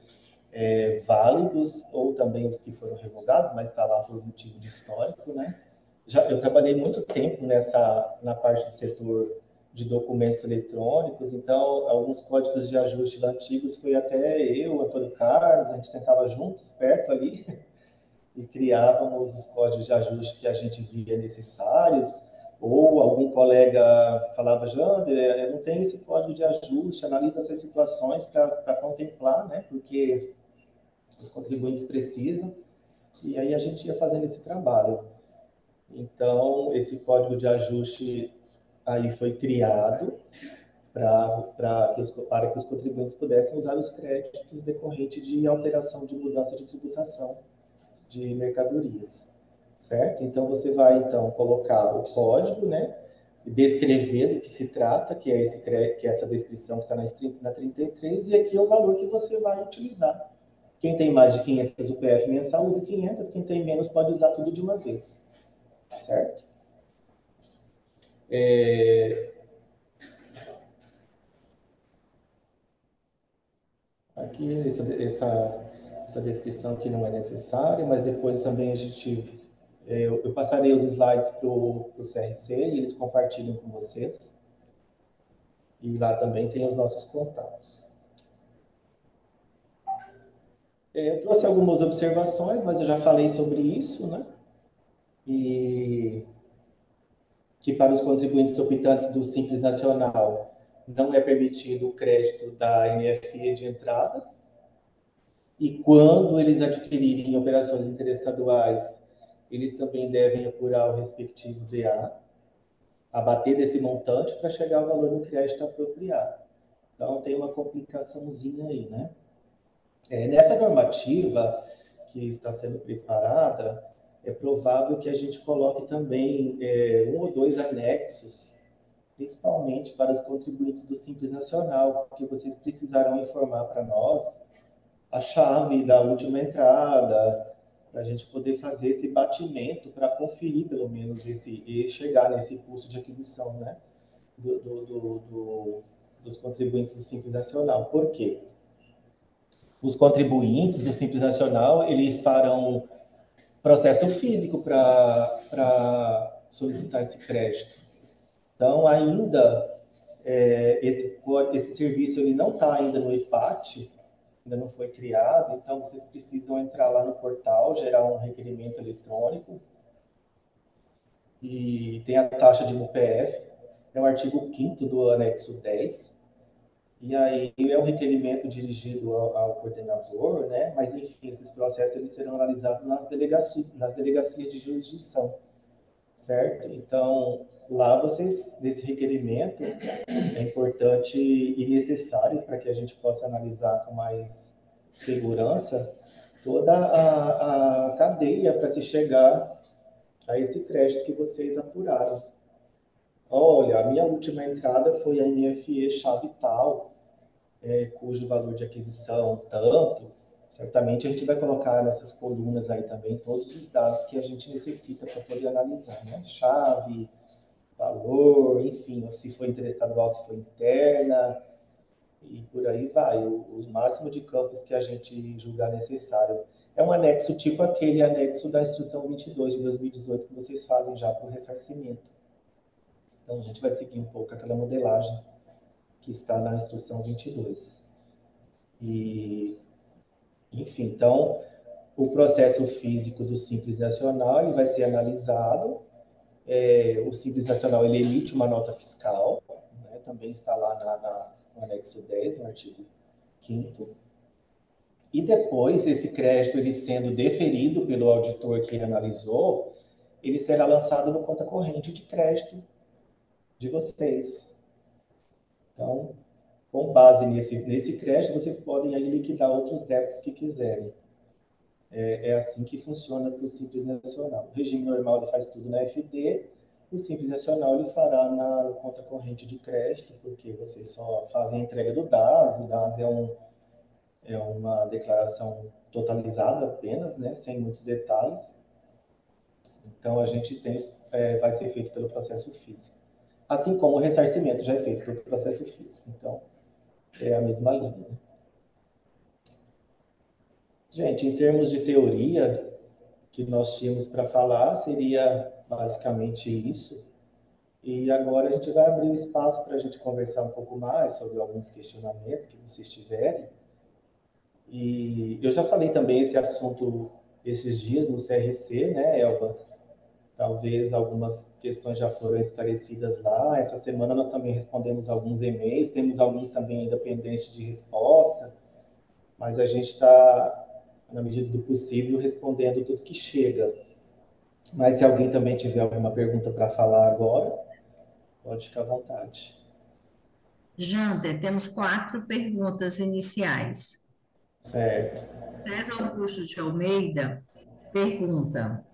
válidos, ou também os que foram revogados, mas está lá por motivo de histórico, né? Eu trabalhei muito tempo na parte do setor de documentos eletrônicos, então alguns códigos de ajuste antigos foi até eu, Antônio Carlos, a gente sentava juntos, perto ali, e criávamos os códigos de ajuste que a gente via necessários, ou algum colega falava, Jander, eu não tenho esse código de ajuste, analisa essas situações para contemplar, né? Porque os contribuintes precisam, e aí a gente ia fazendo esse trabalho. Então, esse código de ajuste aí foi criado para que os contribuintes pudessem usar os créditos decorrentes de alteração de mudança de tributação de mercadorias, certo? Então, você vai, então, colocar o código, né? Descrever do que se trata, que é, que é essa descrição que está na 33, e aqui é o valor que você vai utilizar. Quem tem mais de 500 UPF mensal, use 500, quem tem menos pode usar tudo de uma vez, certo? Aqui, essa descrição aqui não é necessária, mas depois também a gente... eu passarei os slides para o CRC e eles compartilham com vocês. E lá também tem os nossos contatos. Eu trouxe algumas observações, mas eu já falei sobre isso, né? E que para os contribuintes optantes do Simples Nacional não é permitido o crédito da NFE de entrada. E quando eles adquirirem operações interestaduais, eles também devem apurar o respectivo DA, abater desse montante para chegar ao valor do crédito apropriado. Então, tem uma complicaçãozinha aí, né? Nessa normativa que está sendo preparada, é provável que a gente coloque também um ou dois anexos, principalmente para os contribuintes do Simples Nacional, porque vocês precisarão informar para nós a chave da última entrada, para a gente poder fazer esse batimento, para conferir pelo menos e chegar nesse custo de aquisição, né, dos contribuintes do Simples Nacional. Por quê? Os contribuintes do Simples Nacional, eles farão processo físico para solicitar esse crédito. Então, ainda, esse serviço ele não está ainda no IPAT, ainda não foi criado, então vocês precisam entrar lá no portal, gerar um requerimento eletrônico, e tem a taxa de MUPF, é o artigo 5º do anexo 10, e aí é um requerimento dirigido ao coordenador, né? Mas, enfim, esses processos eles serão analisados nas delegacias de jurisdição, certo? Então, lá vocês, nesse requerimento, é importante e necessário para que a gente possa analisar com mais segurança toda a cadeia para se chegar a esse crédito que vocês apuraram. Olha, a minha última entrada foi a NFE chave tal, cujo valor de aquisição tanto. Certamente a gente vai colocar nessas colunas aí também todos os dados que a gente necessita para poder analisar, né? Chave, valor, enfim, se foi interestadual, se foi interna, e por aí vai, o máximo de campos que a gente julgar necessário. É um anexo tipo aquele anexo da instrução 22 de 2018 que vocês fazem já para o ressarcimento. Então, a gente vai seguir um pouco aquela modelagem que está na instrução 22. E, enfim, então, o processo físico do Simples Nacional ele vai ser analisado O Simples Nacional ele emite uma nota fiscal, né, também está lá no anexo 10, no artigo 5º. E depois, esse crédito ele sendo deferido pelo auditor que analisou, ele será lançado no conta corrente de crédito de vocês. Então, com base nesse crédito, vocês podem aí liquidar outros débitos que quiserem. É assim que funciona para o Simples Nacional. O regime normal ele faz tudo na FD, o Simples Nacional ele fará na conta corrente de crédito, porque vocês só fazem a entrega do DAS, o DAS é uma declaração totalizada apenas, né, sem muitos detalhes. Então, a gente vai ser feito pelo processo físico. Assim como o ressarcimento já é feito pelo processo físico. Então, é a mesma linha. Né? Gente, em termos de teoria, que nós tínhamos para falar seria basicamente isso. E agora a gente vai abrir um espaço para a gente conversar um pouco mais sobre alguns questionamentos que vocês tiverem. E eu já falei também esse assunto esses dias no CRC, né, Elba? Talvez algumas questões já foram esclarecidas lá. Essa semana nós também respondemos alguns e-mails, temos alguns também ainda pendentes de resposta, mas a gente está, na medida do possível, respondendo tudo que chega. Mas se alguém também tiver alguma pergunta para falar agora, pode ficar à vontade. Jander, temos 4 perguntas iniciais. Certo. César Augusto de Almeida pergunta: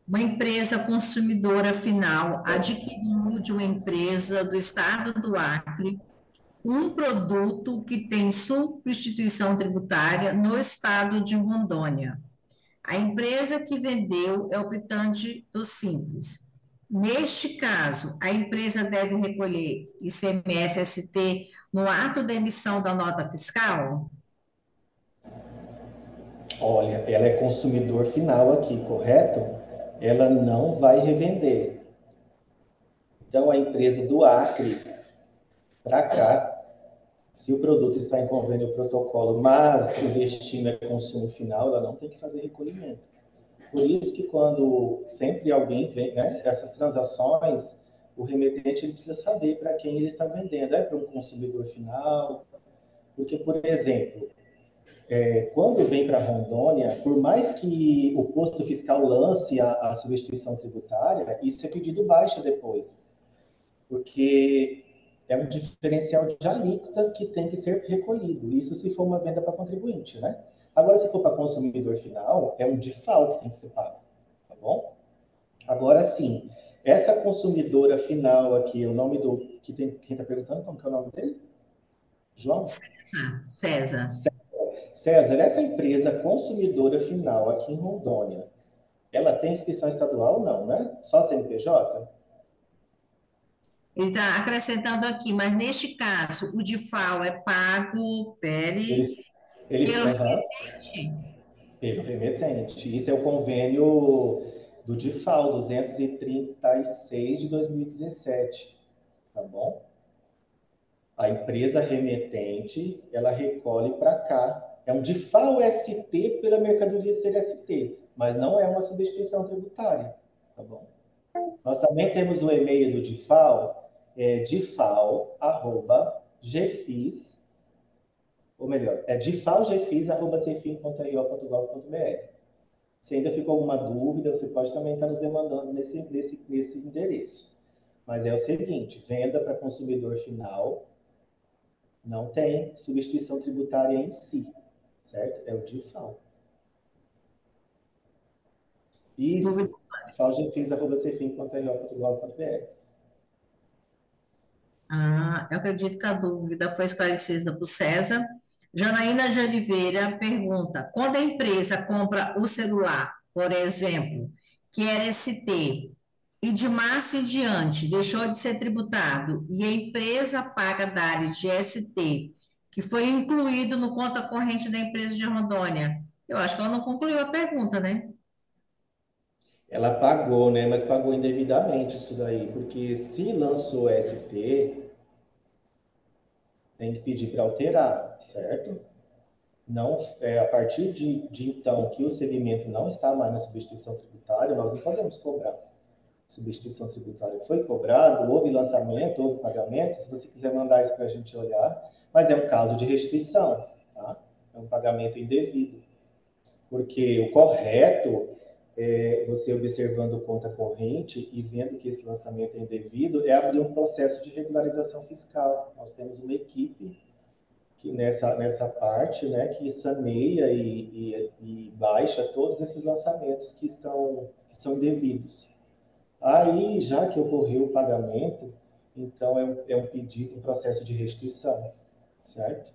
uma empresa consumidora final adquiriu de uma empresa do estado do Acre um produto que tem substituição tributária no estado de Rondônia. A empresa que vendeu é optante do Simples. Neste caso, a empresa deve recolher ICMS-ST no ato da emissão da nota fiscal? Olha, ela é consumidor final aqui, correto? Ela não vai revender. Então, a empresa do Acre para cá, se o produto está em convênio protocolo, mas o destino é consumo final, ela não tem que fazer recolhimento. Por isso que quando sempre alguém vem, né, essas transações, o remetente ele precisa saber para quem ele está vendendo. É para um consumidor final? Porque, por exemplo, quando vem para Rondônia, por mais que o posto fiscal lance a substituição tributária, isso é pedido baixa depois. Porque é um diferencial de alíquotas que tem que ser recolhido. Isso se for uma venda para contribuinte, né? Agora, se for para consumidor final, é um DIFAL que tem que ser pago, tá bom? Agora sim, essa consumidora final aqui, o nome do... quem está perguntando, como que é o nome dele? João? César. César, essa empresa consumidora final aqui em Rondônia, ela tem inscrição estadual? Não, né? Só CNPJ? Ele está acrescentando aqui, mas neste caso, o DIFAL é pago pelo Aham, remetente. pelo remetente. Isso é o convênio do DIFAL 236 de 2017, tá bom? A empresa remetente, ela recolhe para cá. É um DIFAL-ST pela mercadoria ser ST, mas não é uma substituição tributária, tá bom? Nós também temos o e-mail do DIFAL, difal@gfis, ou melhor, difalgfis@cefim.ro.gov.br. Se ainda ficou alguma dúvida, você pode também estar nos demandando nesse endereço. Mas é o seguinte, venda para consumidor final não tem substituição tributária em si, certo? É o DIFAL. Isso, difalgfis@cefim.ro.gov.br. Eu acredito que a dúvida foi esclarecida por César. Janaína de Oliveira pergunta: quando a empresa compra o celular, por exemplo, que era ST, e de março em diante deixou de ser tributado, e a empresa paga da área de ST, que foi incluído no conta corrente da empresa de Rondônia. Eu acho que ela não concluiu a pergunta, né? Ela pagou, né? Mas pagou indevidamente isso daí, porque se lançou ST, tem que pedir para alterar, certo? Não, a partir de então que o segmento não está mais na substituição tributária, nós não podemos cobrar. substituição tributária foi cobrado, houve lançamento, houve pagamento, se você quiser mandar isso para a gente olhar, mas é um caso de restituição, tá? É um pagamento indevido, porque o correto é você observando conta corrente e vendo que esse lançamento é indevido, é abrir um processo de regularização fiscal. Nós temos uma equipe que nessa parte, né, que saneia e baixa todos esses lançamentos que são indevidos. Aí, já que ocorreu o pagamento, então é um pedido, um processo de restituição, certo?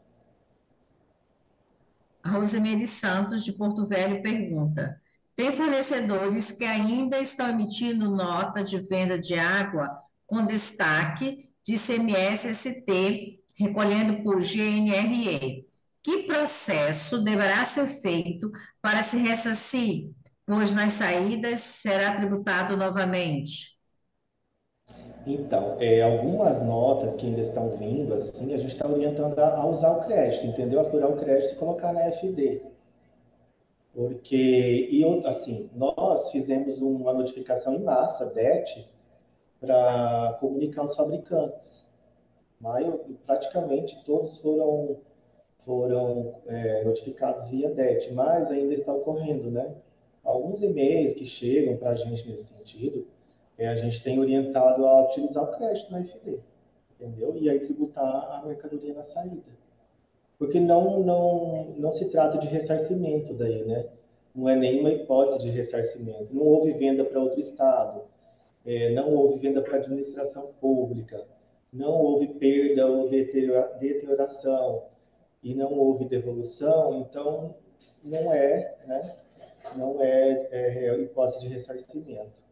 A Rosemary Santos, de Porto Velho, pergunta: tem fornecedores que ainda estão emitindo nota de venda de água com destaque de ICMS-ST, recolhendo por GNRE. Que processo deverá ser feito para se ressarcir, pois nas saídas será tributado novamente? Então, algumas notas que ainda estão vindo, assim, a gente está orientando a usar o crédito, entendeu? Apurar o crédito e colocar na FD. Porque, assim, nós fizemos uma notificação em massa, DET, para comunicar aos fabricantes. Praticamente todos foram notificados via DET, mas ainda está ocorrendo, né? Alguns e-mails que chegam para a gente nesse sentido, a gente tem orientado a utilizar o crédito na FD, entendeu? E aí tributar a mercadoria na saída. Porque não se trata de ressarcimento daí, né? Não é nenhuma hipótese de ressarcimento. Não houve venda para outro estado, não houve venda para administração pública, não houve perda ou deterioração e não houve devolução, então não é, né? Não é hipótese de ressarcimento.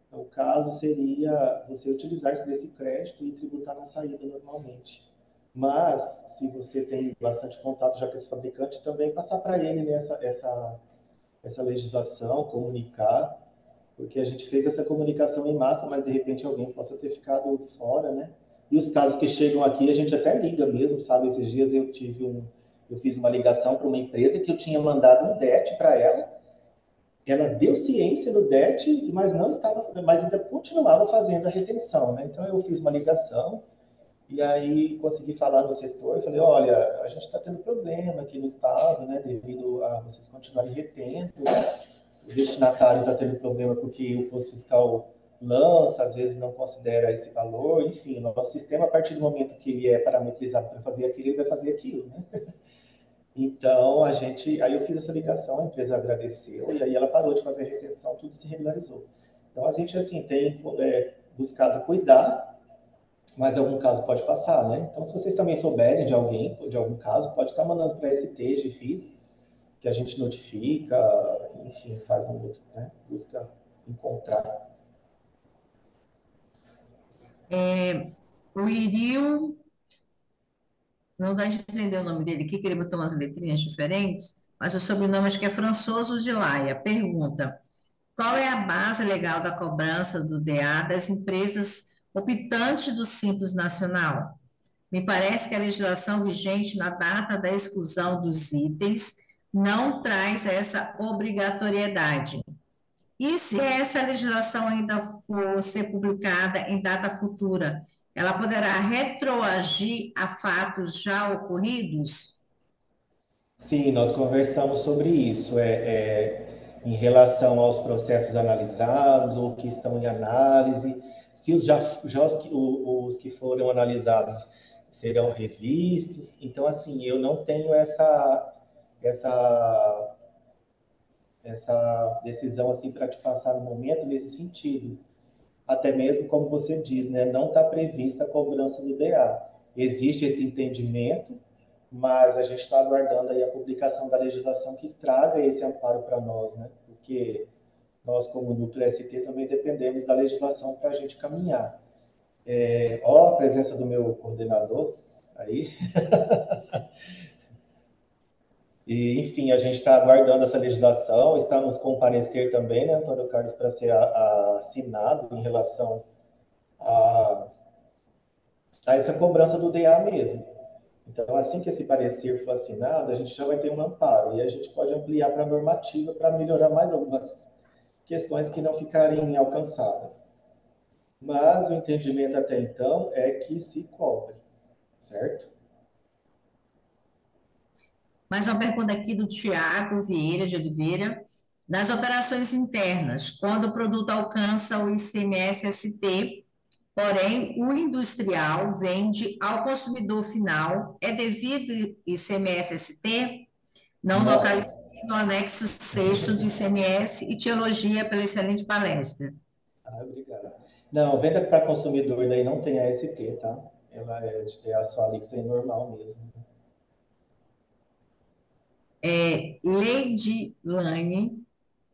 Então, o caso seria você utilizar-se desse crédito e tributar na saída normalmente. Mas, se você tem bastante contato já com esse fabricante, também passar para ele, né, essa legislação, comunicar, porque a gente fez essa comunicação em massa, mas de repente alguém possa ter ficado fora, né? E os casos que chegam aqui, a gente até liga mesmo, sabe? Esses dias eu fiz uma ligação para uma empresa que eu tinha mandado um DET para ela deu ciência do DET, mas ainda continuava fazendo a retenção, né? Então eu fiz uma ligação e aí consegui falar no setor e falei, olha, a gente está tendo problema aqui no estado, né, devido a vocês continuarem retendo, né? O destinatário está tendo problema porque o posto fiscal lança, às vezes não considera esse valor, enfim, o nosso sistema, a partir do momento que ele é parametrizado para fazer aquilo, ele vai fazer aquilo, né? Então, aí eu fiz essa ligação, a empresa agradeceu, e aí ela parou de fazer a retenção, tudo se regularizou. Então, a gente, assim, tem buscado cuidar, mas algum caso pode passar, né? Então, se vocês também souberem de alguém, de algum caso, pode estar mandando para a ST, GFIS, que a gente notifica, enfim, faz um outro, né? Busca encontrar. O Iril, não dá de entender o nome dele aqui, que ele botou umas letrinhas diferentes, mas o sobrenome acho que é Françoso de Laia. Pergunta: qual é a base legal da cobrança do DA das empresas optantes do Simples Nacional? Me parece que a legislação vigente na data da exclusão dos itens não traz essa obrigatoriedade. E se essa legislação ainda for ser publicada em data futura, ela poderá retroagir a fatos já ocorridos? Sim, nós conversamos sobre isso, em relação aos processos analisados ou que estão em análise, se os que foram analisados serão revistos. Então, assim, eu não tenho essa, essa decisão assim para te passar no momento nesse sentido. Até mesmo, como você diz, né, não está prevista a cobrança do DA. Existe esse entendimento, mas a gente está aguardando aí a publicação da legislação que traga esse amparo para nós, né? Porque nós, como núcleo ST, também dependemos da legislação para a gente caminhar. Ó, a presença do meu coordenador aí. E, enfim, a gente está aguardando essa legislação, estamos com o parecer também, né, Antônio Carlos, para ser assinado em relação a, a essa cobrança do DA mesmo. Então, assim que esse parecer for assinado, a gente já vai ter um amparo e a gente pode ampliar para a normativa para melhorar mais algumas questões que não ficarem alcançadas. Mas o entendimento até então é que se cobre, certo? Mais uma pergunta aqui do Tiago Vieira de Oliveira. Nas operações internas, quando o produto alcança o ICMS-ST, porém o industrial vende ao consumidor final, é devido ICMS-ST? Não localizado Não. no anexo sexto do ICMS e teologia pela excelente palestra. Ah, obrigado. Não, venda para consumidor daí não tem AST, tá? Ela é a sua alíquota normal mesmo. Lady Lane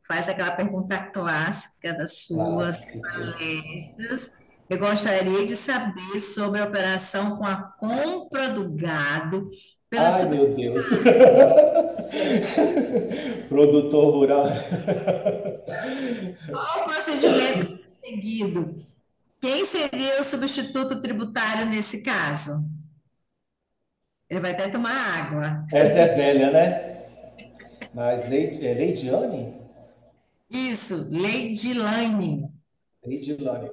faz aquela pergunta clássica das suas Clássico. palestras. Eu gostaria de saber sobre a operação com a compra do gado pelo Ai, super... meu Deus. Produtor rural. Qual o procedimento seguido? Quem seria o substituto tributário nesse caso? Ele vai até tomar água. Essa é velha, né? Mas Leidiane? Isso, Lady Lane. Leidiane.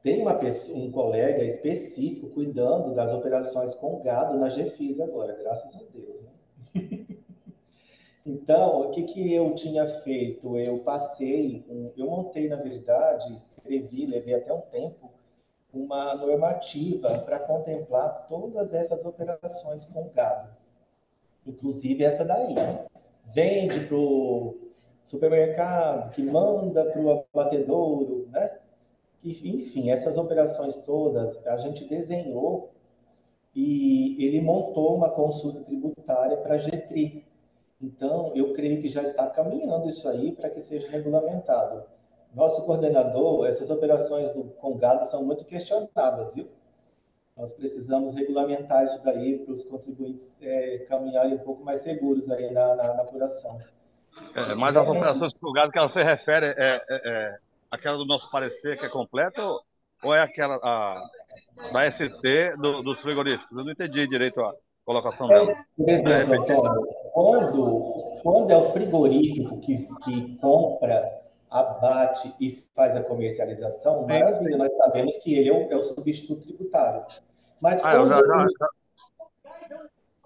Tem uma pessoa, um colega específico cuidando das operações com gado na GFIS agora, graças a Deus, né? Então, o que que eu tinha feito? Eu montei, na verdade, escrevi, levei até um tempo, uma normativa para contemplar todas essas operações com gado, inclusive essa daí. Vende para o supermercado, que manda para o abatedouro, né? Enfim, essas operações todas a gente desenhou e ele montou uma consulta tributária para a GTRI. Então, eu creio que já está caminhando isso aí para que seja regulamentado. Nosso coordenador, essas operações com gado são muito questionadas, viu? Nós precisamos regulamentar isso daí para os contribuintes caminharem um pouco mais seguros aí na apuração. Porque Mas as realmente operações isso. por gado que você refere aquela do nosso parecer que é completa ou é aquela da ST dos frigoríficos? Eu não entendi direito a colocação dela. Por Puder exemplo, repetir? Antônio, quando é o frigorífico que compra, abate e faz a comercialização, Sim, maravilha, sim. nós sabemos que ele é o substituto tributário. Mas Eu quando, já já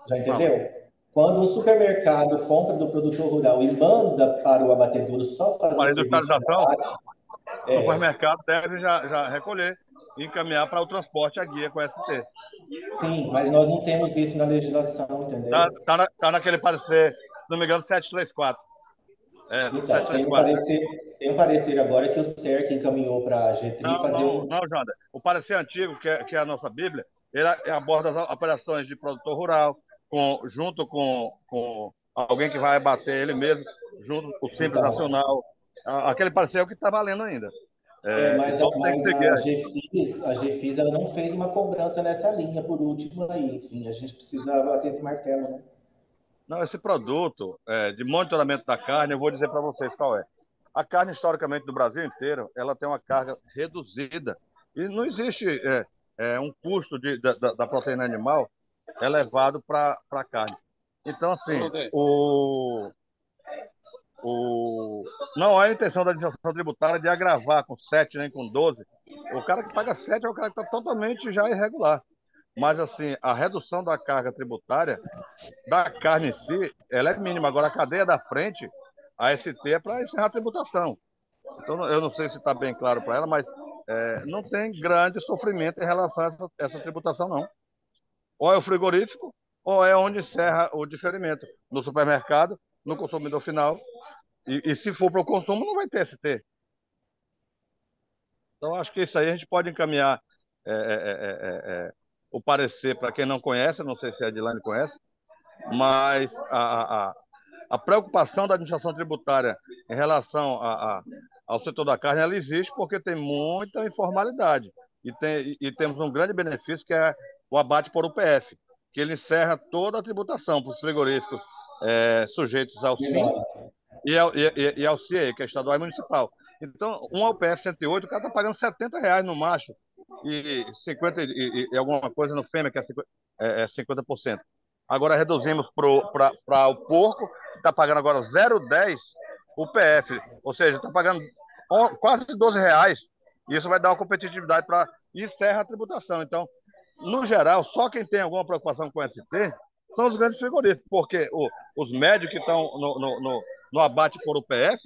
fala. entendeu? Quando um supermercado compra do produtor rural e manda para o abatedouro só fazer o Para a serviço de industrialização, abate, o supermercado deve já recolher e encaminhar para o transporte a guia com ST. sim, mas nós não temos isso na legislação, entendeu? Tá naquele parecer, se não me engano, 734. Então, 734. tem um parecer agora que o CERC encaminhou para a GTRI Não, fazer não, um. não, Janda. O parecer antigo, que é a nossa Bíblia, ele aborda as operações de produtor rural, junto com alguém que vai abater ele mesmo, junto com o Simples Então, Nacional. Aquele parecer é o que está valendo ainda. mas, Então tem que seguir. A GFIS ela não fez uma cobrança nessa linha, por último aí. Enfim, a gente precisa bater esse martelo, né? Não, esse produto de monitoramento da carne, eu vou dizer para vocês qual é. A carne, historicamente, do Brasil inteiro, ela tem uma carga reduzida. E não existe um custo da proteína animal elevado para a carne. Então, assim, o, não é a intenção da administração tributária de agravar com 7 nem com 12. O cara que paga 7 é o cara que está totalmente já irregular. Mas, assim, a redução da carga tributária da carne em si, ela é mínima. Agora, a cadeia da frente, a ST é para encerrar a tributação. Então, eu não sei se está bem claro para ela, mas não tem grande sofrimento em relação a essa tributação, não. Ou é o frigorífico, ou é onde encerra o diferimento. No supermercado, no consumidor final. E se for para o consumo, não vai ter ST. Então, acho que isso aí a gente pode encaminhar o parecer para quem não conhece, não sei se a Edilane conhece, mas a preocupação da administração tributária em relação ao setor da carne, ela existe porque tem muita informalidade. E temos um grande benefício que é o abate por UPF, que ele encerra toda a tributação para os frigoríficos sujeitos ao SIM Menores. e ao CIE, que é estadual e municipal. Então, um UPF 108, o cara está pagando R$ 70 no macho e 50 e alguma coisa no fêmea, que é 50%. Agora reduzimos para o porco, que está pagando agora 0,10 o PF. Ou seja, está pagando quase R$ 12 Isso vai dar uma competitividade para encerrar a tributação. Então, no geral, só quem tem alguma preocupação com o ST são os grandes frigoríficos, porque os médios que estão no abate por UPF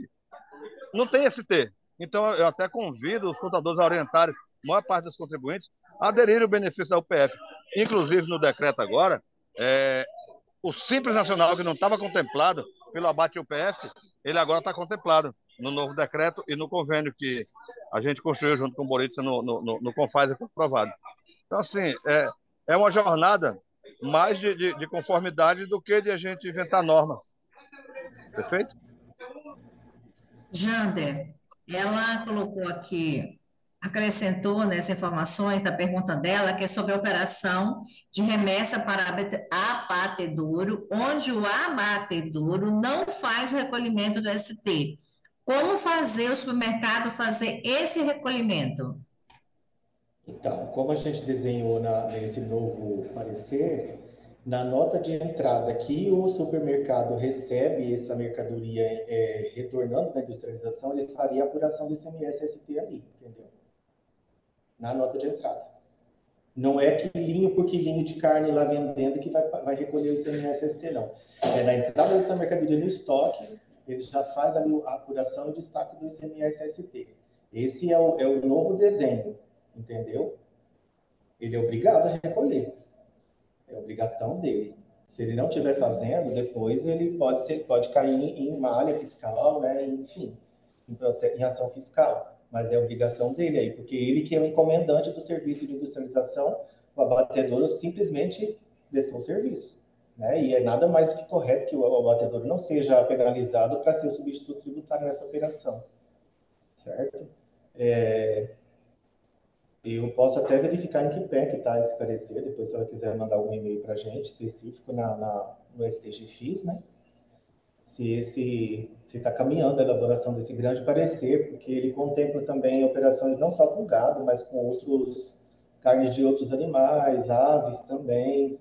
não tem ST. Então, eu até convido os contadores a orientarem a maior parte dos contribuintes a aderirem ao benefício da UPF. Inclusive, no decreto agora, o Simples Nacional, que não estava contemplado pelo abate UPF, ele agora está contemplado no novo decreto e no convênio que a gente construiu junto com o Boritza no Confaz e foi aprovado. Então, assim, é uma jornada mais de conformidade do que de a gente inventar normas. Perfeito? Jander, ela colocou aqui, acrescentou nessas informações da pergunta dela, que é sobre a operação de remessa para abatedouro, onde o abatedouro não faz o recolhimento do ST. Como fazer o supermercado fazer esse recolhimento? Então, como a gente desenhou nesse novo parecer, na nota de entrada que o supermercado recebe essa mercadoria retornando da industrialização, ele faria a apuração do ICMS-ST ali, entendeu? Na nota de entrada. Não é quilinho por quilinho de carne lá vendendo que vai recolher o ICMS-ST, não. É na entrada dessa mercadoria no estoque, ele já faz ali a apuração e o destaque do ICMS-ST. Esse é o novo desenho, entendeu? Ele é obrigado a recolher. É obrigação dele. Se ele não estiver fazendo, depois ele pode cair em malha fiscal, né? Enfim, em ação fiscal. Mas é obrigação dele aí, porque ele que é o encomendante do serviço de industrialização, o abatedouro simplesmente prestou serviço. Né? E é nada mais do que correto que o abatedouro não seja penalizado para ser o substituto tributário nessa operação. Certo? Eu posso até verificar em que pé que está esse parecer, depois se ela quiser mandar algum e-mail para a gente, específico no STGFIS, né? Se está caminhando a elaboração desse grande parecer, porque ele contempla também operações não só com gado, mas com carnes de outros animais, aves também.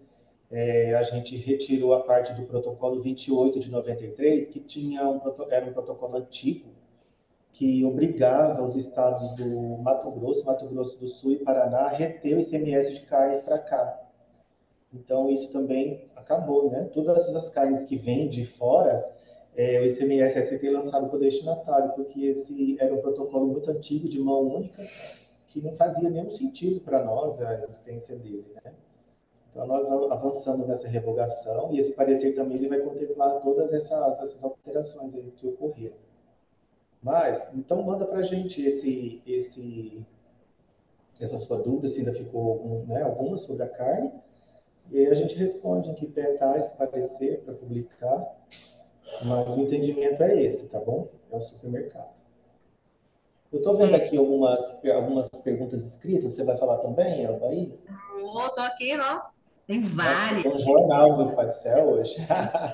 A gente retirou a parte do protocolo 28 de 93, que era um protocolo antigo, que obrigava os estados do Mato Grosso do Sul e Paraná a reter o ICMS de carnes para cá. Então, isso também acabou, né? Todas essas carnes que vêm de fora, o ICMS-ST é lançado por destinatário, porque esse era um protocolo muito antigo, de mão única, que não fazia nenhum sentido para nós a existência dele, né? Então, nós avançamos nessa revogação, e esse parecer também ele vai contemplar todas essas alterações aí que ocorreram. Mas, então manda para a gente essa sua dúvida, se ainda ficou alguma sobre a carne, e aí a gente responde em que pé está esse parecer para publicar, mas o entendimento é esse, tá bom? É o supermercado. Eu estou vendo aqui algumas perguntas escritas, você vai falar também, Elba, aí? Estou aqui, ó. Tem Nossa, várias. tem um jornal do Pai do Céu hoje.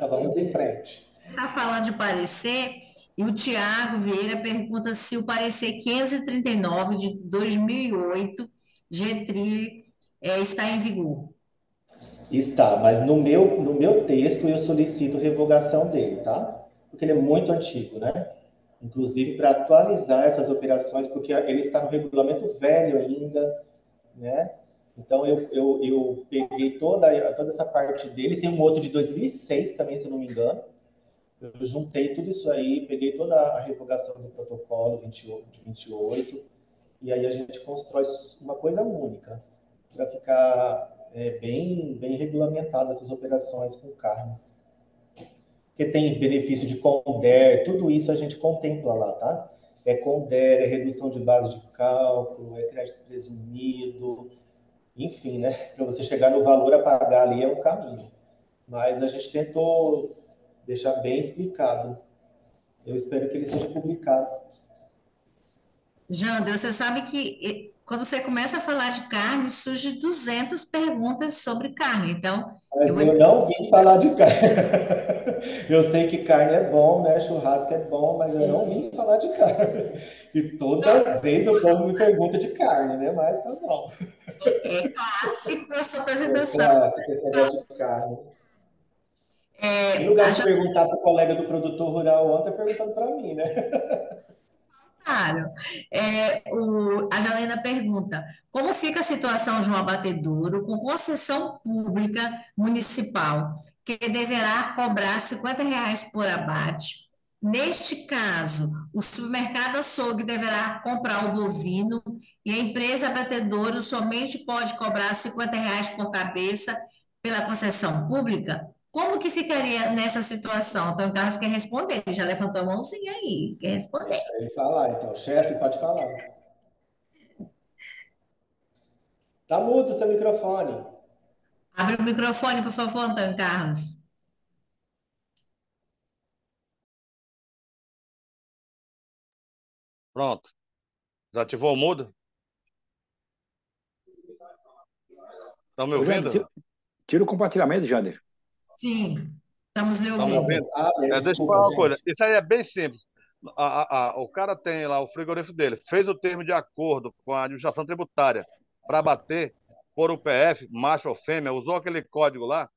Vamos em frente. Está falando de parecer, e o Tiago Vieira pergunta se o parecer 539 de 2008, GTRI, está em vigor. Está, mas no meu texto eu solicito revogação dele, tá? Porque ele é muito antigo, né? Inclusive para atualizar essas operações, porque ele está no regulamento velho ainda, né? Então eu peguei toda essa parte dele, tem um outro de 2006 também, se eu não me engano. Eu juntei tudo isso aí, peguei toda a revogação do protocolo 28, e aí a gente constrói uma coisa única, para ficar bem regulamentada essas operações com carnes. Porque tem benefício de CONDER, tudo isso a gente contempla lá, tá? É CONDER, é redução de base de cálculo, é crédito presumido, enfim, né? Para você chegar no valor a pagar ali é um caminho. Mas a gente tentou deixar bem explicado. Eu espero que ele seja publicado. Jandra, você sabe que quando você começa a falar de carne, surgem 200 perguntas sobre carne. Então, Mas eu não vim falar de carne. Eu sei que carne é bom, né? Churrasco é bom, mas eu não vim falar de carne. E toda vez o povo me pergunta de carne, né? Mas tá bom. é clássico a sua É apresentação. clássico esse negócio de carne. Em É, lugar de perguntar para o colega do produtor rural ontem, perguntando para mim, né? Claro. A Janaína pergunta: como fica a situação de um abatedouro com concessão pública municipal, que deverá cobrar R$ 50 por abate? Neste caso, o supermercado açougue deverá comprar o bovino e a empresa abatedouro somente pode cobrar R$ 50 por cabeça pela concessão pública? Como que ficaria nessa situação? Então, o Carlos quer responder, ele já levantou a mãozinha aí, quer responder. Deixa ele falar, então. Chefe, pode falar. Tá mudo seu microfone. Abre o microfone, por favor, Antônio Carlos. Pronto. Desativou o mudo? Estão me Ô, Jander, ouvindo? tira o compartilhamento, Jander. Sim, estamos lhe Estão me ouvindo. ouvindo? Deixa eu Desculpa, falar uma coisa. gente. Isso aí é bem simples. O cara tem lá o frigorífico dele, fez o termo de acordo com a administração tributária para bater por UPF, macho ou fêmea, usou aquele código lá.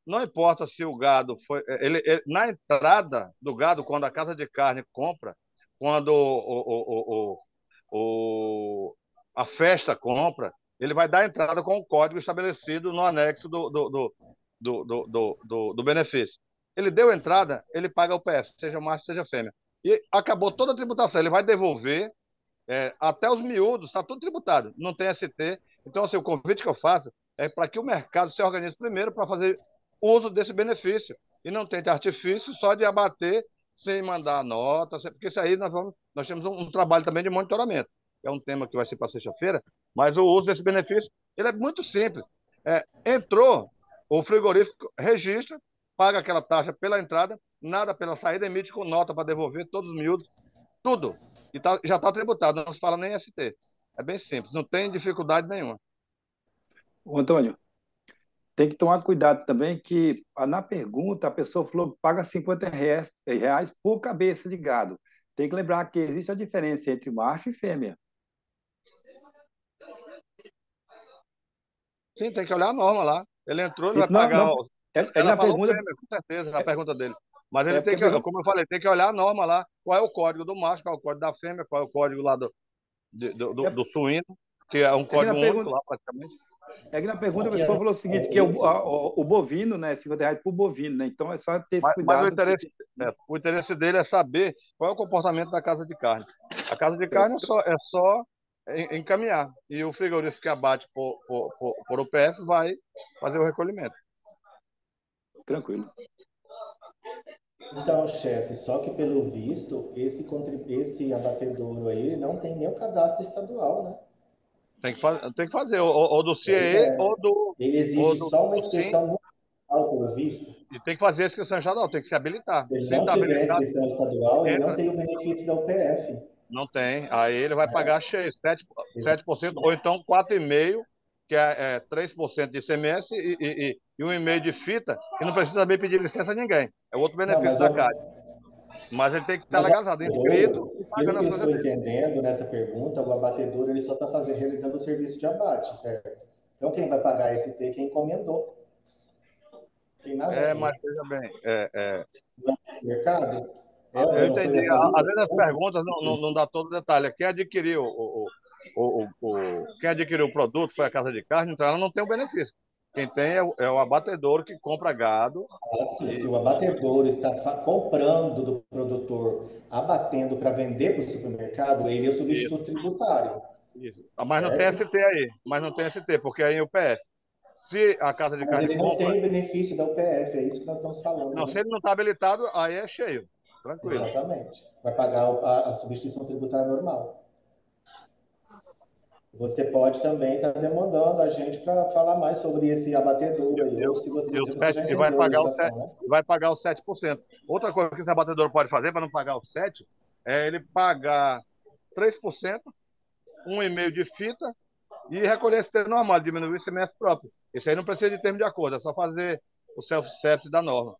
Não importa se o gado foi. Na entrada do gado, quando a casa de carne compra, quando a festa compra, ele vai dar entrada com o código estabelecido no anexo do benefício. Ele deu entrada, ele paga o PF, seja macho, seja fêmea. E acabou toda a tributação. Ele vai devolver até os miúdos, está tudo tributado, não tem ST. Então, assim, o convite que eu faço é para que o mercado se organize primeiro para fazer uso desse benefício e não tente artifício só de abater sem mandar nota, porque isso aí nós temos um trabalho também de monitoramento, que é um tema que vai ser para sexta-feira, mas o uso desse benefício ele é muito simples. Entrou, o frigorífico registra, paga aquela taxa pela entrada, nada pela saída, emite com nota para devolver todos os miúdos, tudo. E já está tributado, não se fala nem ST. É bem simples, não tem dificuldade nenhuma. Ô, Antônio, tem que tomar cuidado também que na pergunta a pessoa falou que paga R$ 50 por cabeça de gado. Tem que lembrar que existe a diferença entre macho e fêmea. Sim, tem que olhar a norma lá. Ele entrou, ele vai Isso não, pagar. não, é que Ela na falou pergunta, fêmea, com certeza, a pergunta dele. Mas ele é tem porque a que, pergunta, como eu falei, tem que olhar a norma lá. Qual é o código do macho, qual é o código da fêmea, qual é o código lá é, do suíno, que é um é que na código único pergunta, lá, praticamente. é que na Só pergunta a que pessoa falou o seguinte, que esse, o bovino, né, R$ 50 por bovino, né? Então é só ter esse Mas cuidado. o interesse dele é saber qual é o comportamento da casa de carne. A casa de carne é só encaminhar. E o frigorífico que abate por UPF vai fazer o recolhimento. Tranquilo. então, chefe, só que pelo visto, esse abatedouro aí ele não tem nem o cadastro estadual, né? Tem que fazer, ou do Pois CIE é. Ele ou exige do, só uma do SIM, inspeção municipal, pelo visto. e tem que fazer a inscrição estadual, tem que se habilitar. Se ele Se não está tiver habilitado, inscrição estadual, ele não entra. tem o benefício da UPF, Não tem. Aí ele vai né? pagar cheio, 7%, ou Exatamente. então 4,5%, que é 3% de ICMS e 1,5% de fita, que não precisa também pedir licença a ninguém. É outro Não, benefício da CAD. Mas ele tem que estar mas o legalizado, inscrito abatedouro, e pelo pagando que as eu coisas estou dele. entendendo nessa pergunta, o abatedouro ele só está realizando o serviço de abate, certo? Então quem vai pagar esse T é quem encomendou. Não tem nada a Mas ver. veja bem, O mercado? É, eu não foi entendi. nessa linha? Às vezes as perguntas não dá todo o detalhe. Quem adquiriu quem adquiriu o produto foi a casa de carne, então ela não tem o benefício. Quem tem é o abatedouro que compra gado. Assim, se E, o abatedor está comprando do produtor, abatendo para vender para o supermercado, ele é o isso, substituto tributário, isso. Mas não tem certo? ST aí. Mas não tem ST, porque aí é o PF. Se a casa de Mas carne ele não compra, tem o benefício da UPF, é isso que nós estamos falando, não, se né? ele não está habilitado, aí é cheio. Tranquilo. Exatamente. Vai pagar a substituição tributária normal. Você pode também estar demandando a gente para falar mais sobre esse abatedouro aí, ou se E, você, o você 7, já e vai entendeu a pagar o 7, legislação, né? vai pagar os 7%. Outra coisa que esse abatedor pode fazer para não pagar os 7 é ele pagar 3%, 1,5% de fita e recolher esse termo normal, diminuir o ICMS próprio. Isso aí não precisa de termo de acordo, é só fazer o self-service da norma.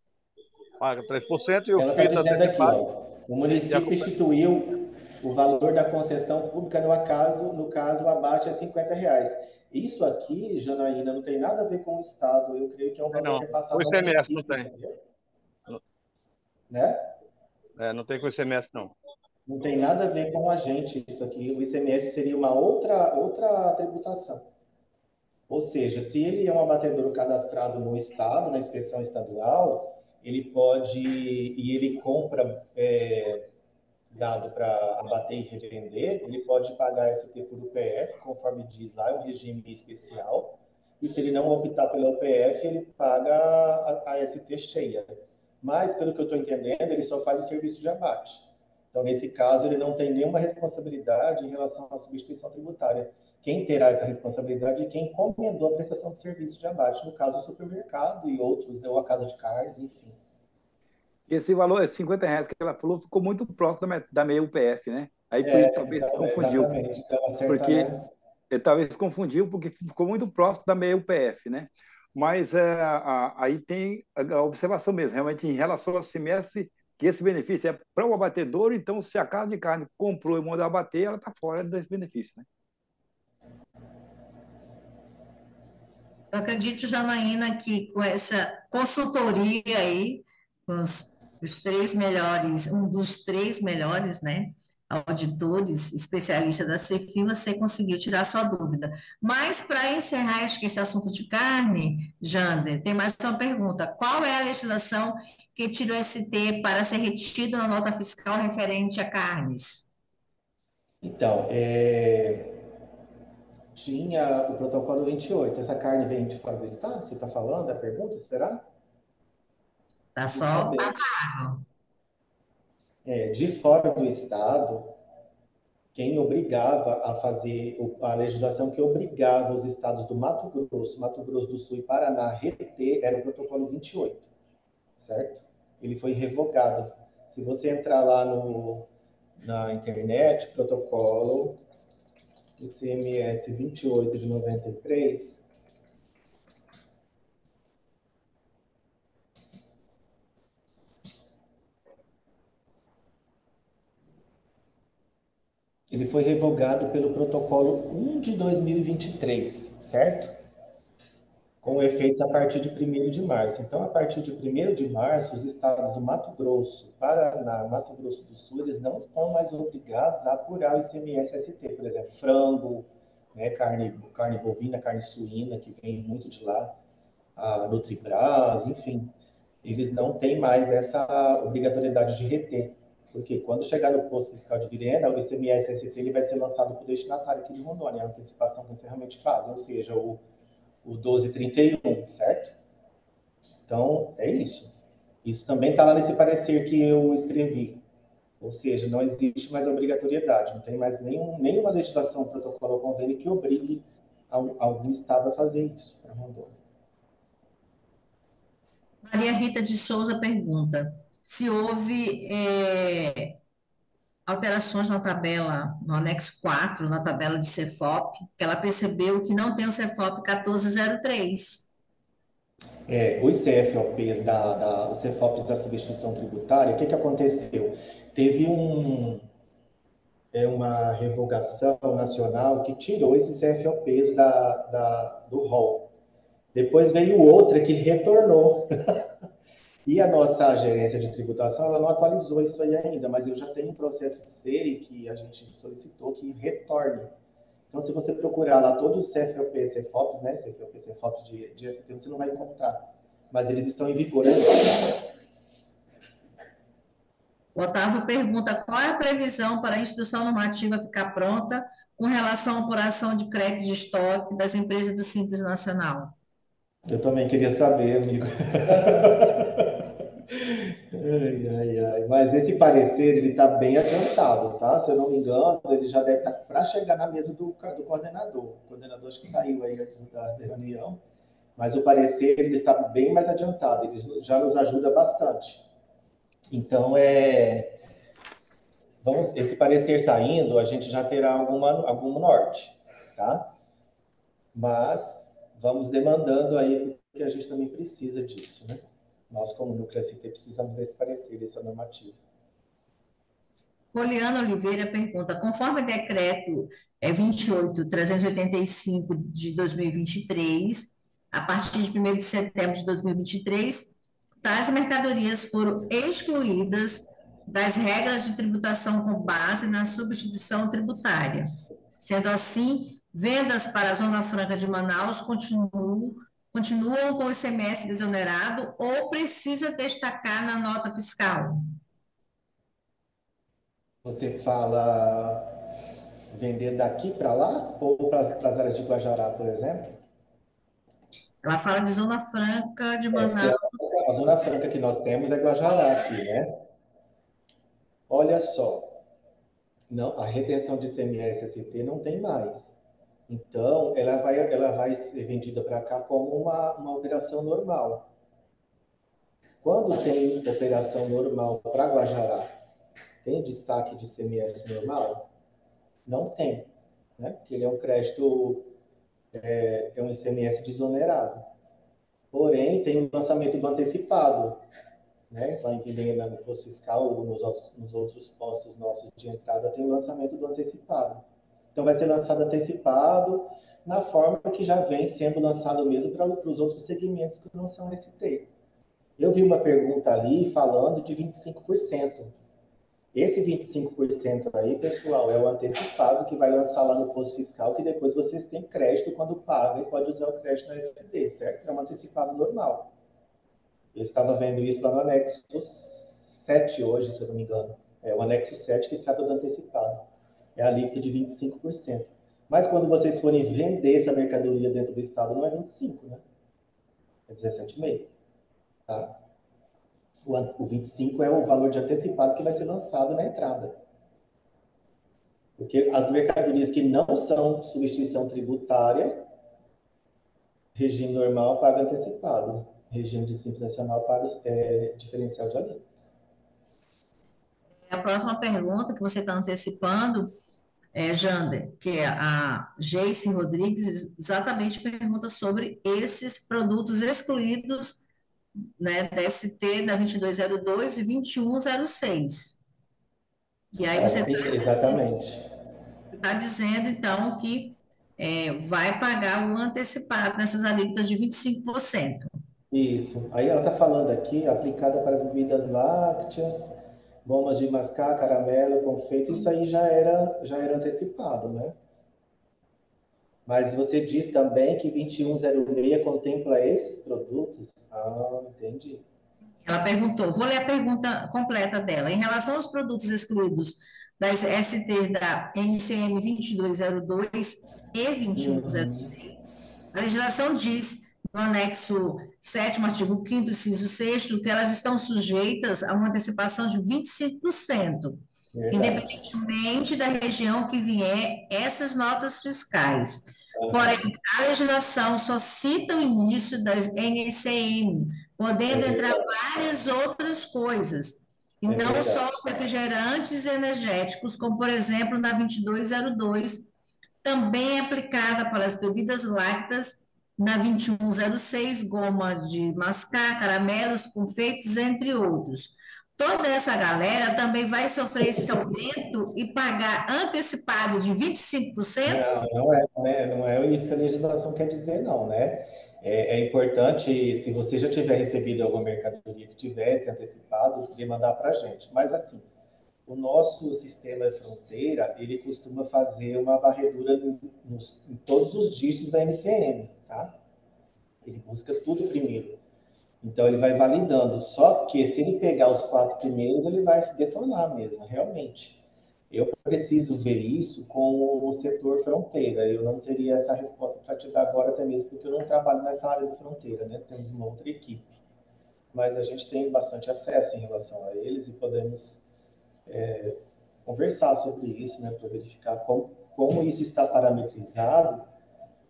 Paga 3% e o Ela está fita dizendo aqui, antecipado ó, o e a município instituiu o valor da concessão pública no caso o abate é R$ 50. Isso aqui, Janaína, não tem nada a ver com o Estado. Eu creio que é um valor não. O repassado ao ICMS não município, tem. entendeu? Né? Não tem com o ICMS, não. Não tem nada a ver com a gente isso aqui. O ICMS seria uma outra tributação. Ou seja, se ele é um abatedouro cadastrado no estado, na inspeção estadual, ele pode, e ele compra gado para abater e revender, ele pode pagar ST por UPF, conforme diz lá, é um regime especial. E se ele não optar pela UPF, ele paga a ST cheia. Mas, pelo que eu estou entendendo, ele só faz o serviço de abate. Então, nesse caso, ele não tem nenhuma responsabilidade em relação à substituição tributária. Quem terá essa responsabilidade é quem encomendou a prestação de serviço de abate, no caso, o supermercado e outros, ou a casa de carnes, enfim. Esse valor, é R$ 50 que ela falou, ficou muito próximo da meia UPF, né? Aí por isso talvez Então, confundiu, exatamente. Então, acerta, porque né? talvez confundiu porque ficou muito próximo da meia UPF, né? Mas aí tem a observação mesmo, realmente em relação ao ICMS, que esse benefício é para o abatedouro, então se a casa de carne comprou e mandou abater, ela está fora desse benefício, né? Eu acredito, Janaína, que com essa consultoria aí, com os três melhores, um dos três melhores, né, auditores, especialistas da CEFIN, você conseguiu tirar sua dúvida. Mas, para encerrar, acho que esse assunto de carne, Jander, tem mais uma pergunta. Qual é a legislação que tirou esse T para ser retido na nota fiscal referente a carnes? Então, tinha o protocolo 28. Essa carne vem de fora do estado? Você está falando? É a pergunta, será? Tá Preciso só saber. pago. De fora do estado, quem obrigava a fazer a legislação que obrigava os estados do Mato Grosso do Sul e Paraná a reter era o protocolo 28, certo? Ele foi revogado. Se você entrar lá na internet, protocolo ICMS 28 de 93, ele foi revogado pelo protocolo 1 de 2023, certo? Com efeitos a partir de 1º de março. Então, a partir de 1º de março, os estados do Mato Grosso, Paraná, Mato Grosso do Sul, eles não estão mais obrigados a apurar o ICMS-ST. Por exemplo, frango, né, carne bovina, carne suína, que vem muito de lá, a Nutribras, enfim. Eles não têm mais essa obrigatoriedade de reter. Porque quando chegar no posto fiscal de Virena, o ICMS-ST ele vai ser lançado para o destinatário aqui de Rondônia, a antecipação que você realmente faz, ou seja, o 1231, certo? Então, é isso. Isso também está lá nesse parecer que eu escrevi. Ou seja, não existe mais obrigatoriedade, não tem mais nenhuma legislação, protocolo ou convênio que obrigue algum estado a fazer isso para Rondônia. Maria Rita de Souza pergunta se houve alterações na tabela, no anexo 4, na tabela de Cefop, que ela percebeu que não tem o Cefop 1403. Os CFOPs os CFOPs da substituição tributária, o que aconteceu? Teve uma revogação nacional que tirou esses CFOPs do rol. Depois veio outra que retornou. E a nossa gerência de tributação, ela não atualizou isso aí ainda, mas eu já tenho um processo SEI que a gente solicitou que retorne. Então, se você procurar lá todos os CFOP, CFOPs, né, CFOP, CFOPs de ST, você não vai encontrar. Mas eles estão em vigor ainda. O Otávio pergunta qual é a previsão para a instrução normativa ficar pronta com relação à apuração de crédito de estoque das empresas do Simples Nacional. Eu também queria saber, amigo. Ai, ai, ai. Mas esse parecer, ele está bem adiantado, tá? Se eu não me engano, ele já deve estar para chegar na mesa do coordenador. O coordenador acho que saiu aí antes da reunião. Mas o parecer, ele está bem mais adiantado. Ele já nos ajuda bastante. Então, esse parecer saindo, a gente já terá algum norte, tá? Mas vamos demandando aí, porque a gente também precisa disso, né? Nós, como Núcleo ST, precisamos desse parecer, dessa normativa. Poliana Oliveira pergunta, conforme decreto 28.385 de 2023, a partir de 1º de setembro de 2023, tais mercadorias foram excluídas das regras de tributação com base na substituição tributária. Sendo assim, vendas para a Zona Franca de Manaus continuam com o ICMS desonerado ou precisa destacar na nota fiscal? Você fala vender daqui para lá ou para as áreas de Guajará, por exemplo? Ela fala de Zona Franca de Porque Manaus. a Zona Franca que nós temos é Guajará aqui, né? Olha só, não, a retenção de ICMS-ST não tem mais. Então, ela vai ser vendida para cá como uma operação normal. Quando tem operação normal para Guajará, tem destaque de ICMS normal? Não tem, né? Porque ele é um crédito, é um ICMS desonerado. Porém, tem o lançamento do antecipado, né? Lá no posto fiscal ou nos outros postos nossos de entrada tem o lançamento do antecipado. Então, vai ser lançado antecipado na forma que já vem sendo lançado mesmo para os outros segmentos que não são ST. Eu vi uma pergunta ali falando de 25%. Esse 25% aí, pessoal, é o antecipado que vai lançar lá no posto fiscal, que depois vocês têm crédito quando paga e pode usar o crédito na ST, certo? É um antecipado normal. Eu estava vendo isso lá no anexo 7 hoje, se eu não me engano. É o anexo 7 que trata do antecipado. É a alíquota de 25%. Mas quando vocês forem vender essa mercadoria dentro do estado, não é 25%, né? É 17,5%. Tá? O 25 é o valor de antecipado que vai ser lançado na entrada. Porque as mercadorias que não são substituição tributária, regime normal paga antecipado. Regime de Simples Nacional paga diferencial de alíquotas. A próxima pergunta que você está antecipando, Jander, que é a Geice Rodrigues, exatamente pergunta sobre esses produtos excluídos, né, da ST da 2202 e 2106. E aí Exatamente. você tá dizendo, então, que vai pagar o antecipado nessas alíquotas de 25%. Isso. Aí ela está falando aqui, aplicada para as bebidas lácteas, bombas de mascar, caramelo, confeito, isso aí já era antecipado, né? Mas você diz também que 2106 contempla esses produtos? Ah, entendi. Ela perguntou, vou ler a pergunta completa dela. Em relação aos produtos excluídos das STs da NCM 2202 e 2106, a legislação diz, no anexo 7º, artigo 5º, inciso 6º, que elas estão sujeitas a uma antecipação de 25%, Verdade. independentemente da região que vier essas notas fiscais. Porém, a legislação só cita o início das NCM, podendo entrar várias outras coisas, e É não só verdade. os refrigerantes energéticos, como, por exemplo, na 2202, também é aplicada para as bebidas lácteas, na 2106, goma de mascar, caramelos, confeitos, entre outros. Toda essa galera também vai sofrer esse aumento e pagar antecipado de 25%? Não é isso que a legislação quer dizer, não, né? É importante, se você já tiver recebido alguma mercadoria que tivesse antecipado, demandar para a gente. Mas, assim, o nosso sistema de fronteira, ele costuma fazer uma varredura em todos os dígitos da NCM, tá? Ele busca tudo primeiro. Então, ele vai validando. Só que, se ele pegar os 4 primeiros, ele vai detonar mesmo, realmente. Eu preciso ver isso com o setor fronteira. Eu não teria essa resposta para te dar agora, até mesmo porque eu não trabalho nessa área de fronteira, né? Temos uma outra equipe. Mas a gente tem bastante acesso em relação a eles e podemos conversar sobre isso, né? Para verificar como isso está parametrizado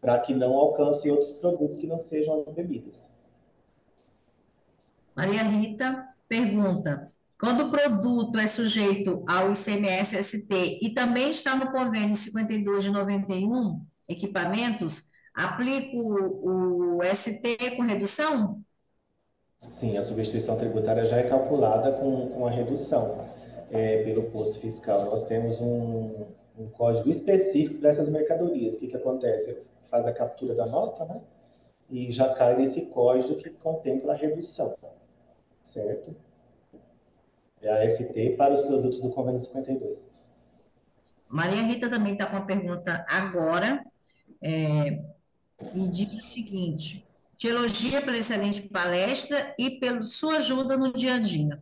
para que não alcance outros produtos que não sejam as bebidas. Maria Rita pergunta: quando o produto é sujeito ao ICMS-ST e também está no convênio 52 de 91, equipamentos, aplica o ST com redução? Sim, a substituição tributária já é calculada com a redução pelo posto fiscal. Nós temos um código específico para essas mercadorias. O que acontece? Faz a captura da nota, né? E já cai nesse código que contempla a redução, certo? É a AST para os produtos do Convênio 52. Maria Rita também está com a pergunta agora, é, e diz o seguinte: te elogia pela excelente palestra e pela sua ajuda no dia a dia.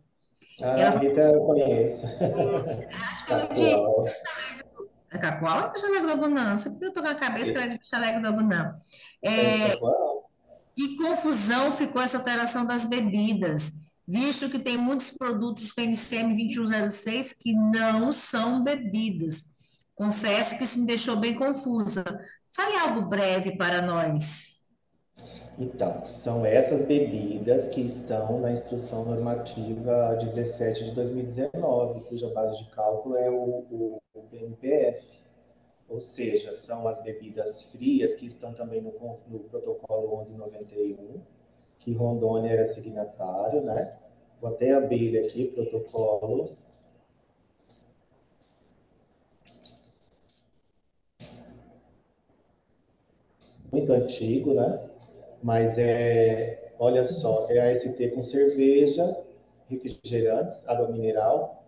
Ah, Ela a Rita eu conheço. acho que ela é de Cacoal. Cacoal ou Vista Alegre do Abunão? Não sei porque eu tô com a cabeça que ela é de Vista Alegre do Abunão. É de É, Cacoal? que confusão ficou essa alteração das bebidas, visto que tem muitos produtos com NCM 2106 que não são bebidas. Confesso que isso me deixou bem confusa. Fale algo breve para nós. Então, são essas bebidas que estão na Instrução Normativa 17 de 2019, cuja base de cálculo é o BNPF. Ou seja, são as bebidas frias que estão também no protocolo 1191, que Rondônia era signatário, né? Vou até abrir ele aqui, protocolo. Muito antigo, né? Mas olha só, é a ST com cerveja, refrigerantes, água mineral,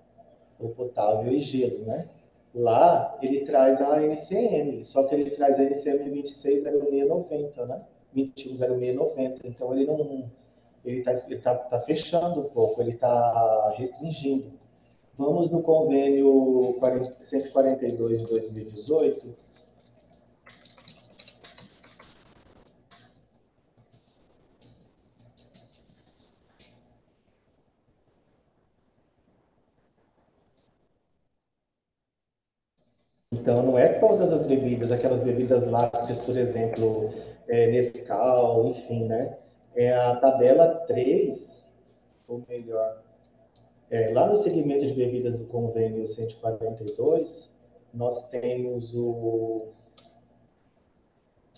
ou potável e gelo, né? Lá ele traz a NCM, só que ele traz a NCM 260690, né? 210690. Então ele não, ele tá fechando um pouco, ele está restringindo. Vamos no convênio 142 de 2018. Então, não é todas as bebidas, aquelas bebidas lácteas, por exemplo, Nescau, enfim, né? É a tabela 3, ou melhor, lá no segmento de bebidas do convênio 142, nós temos o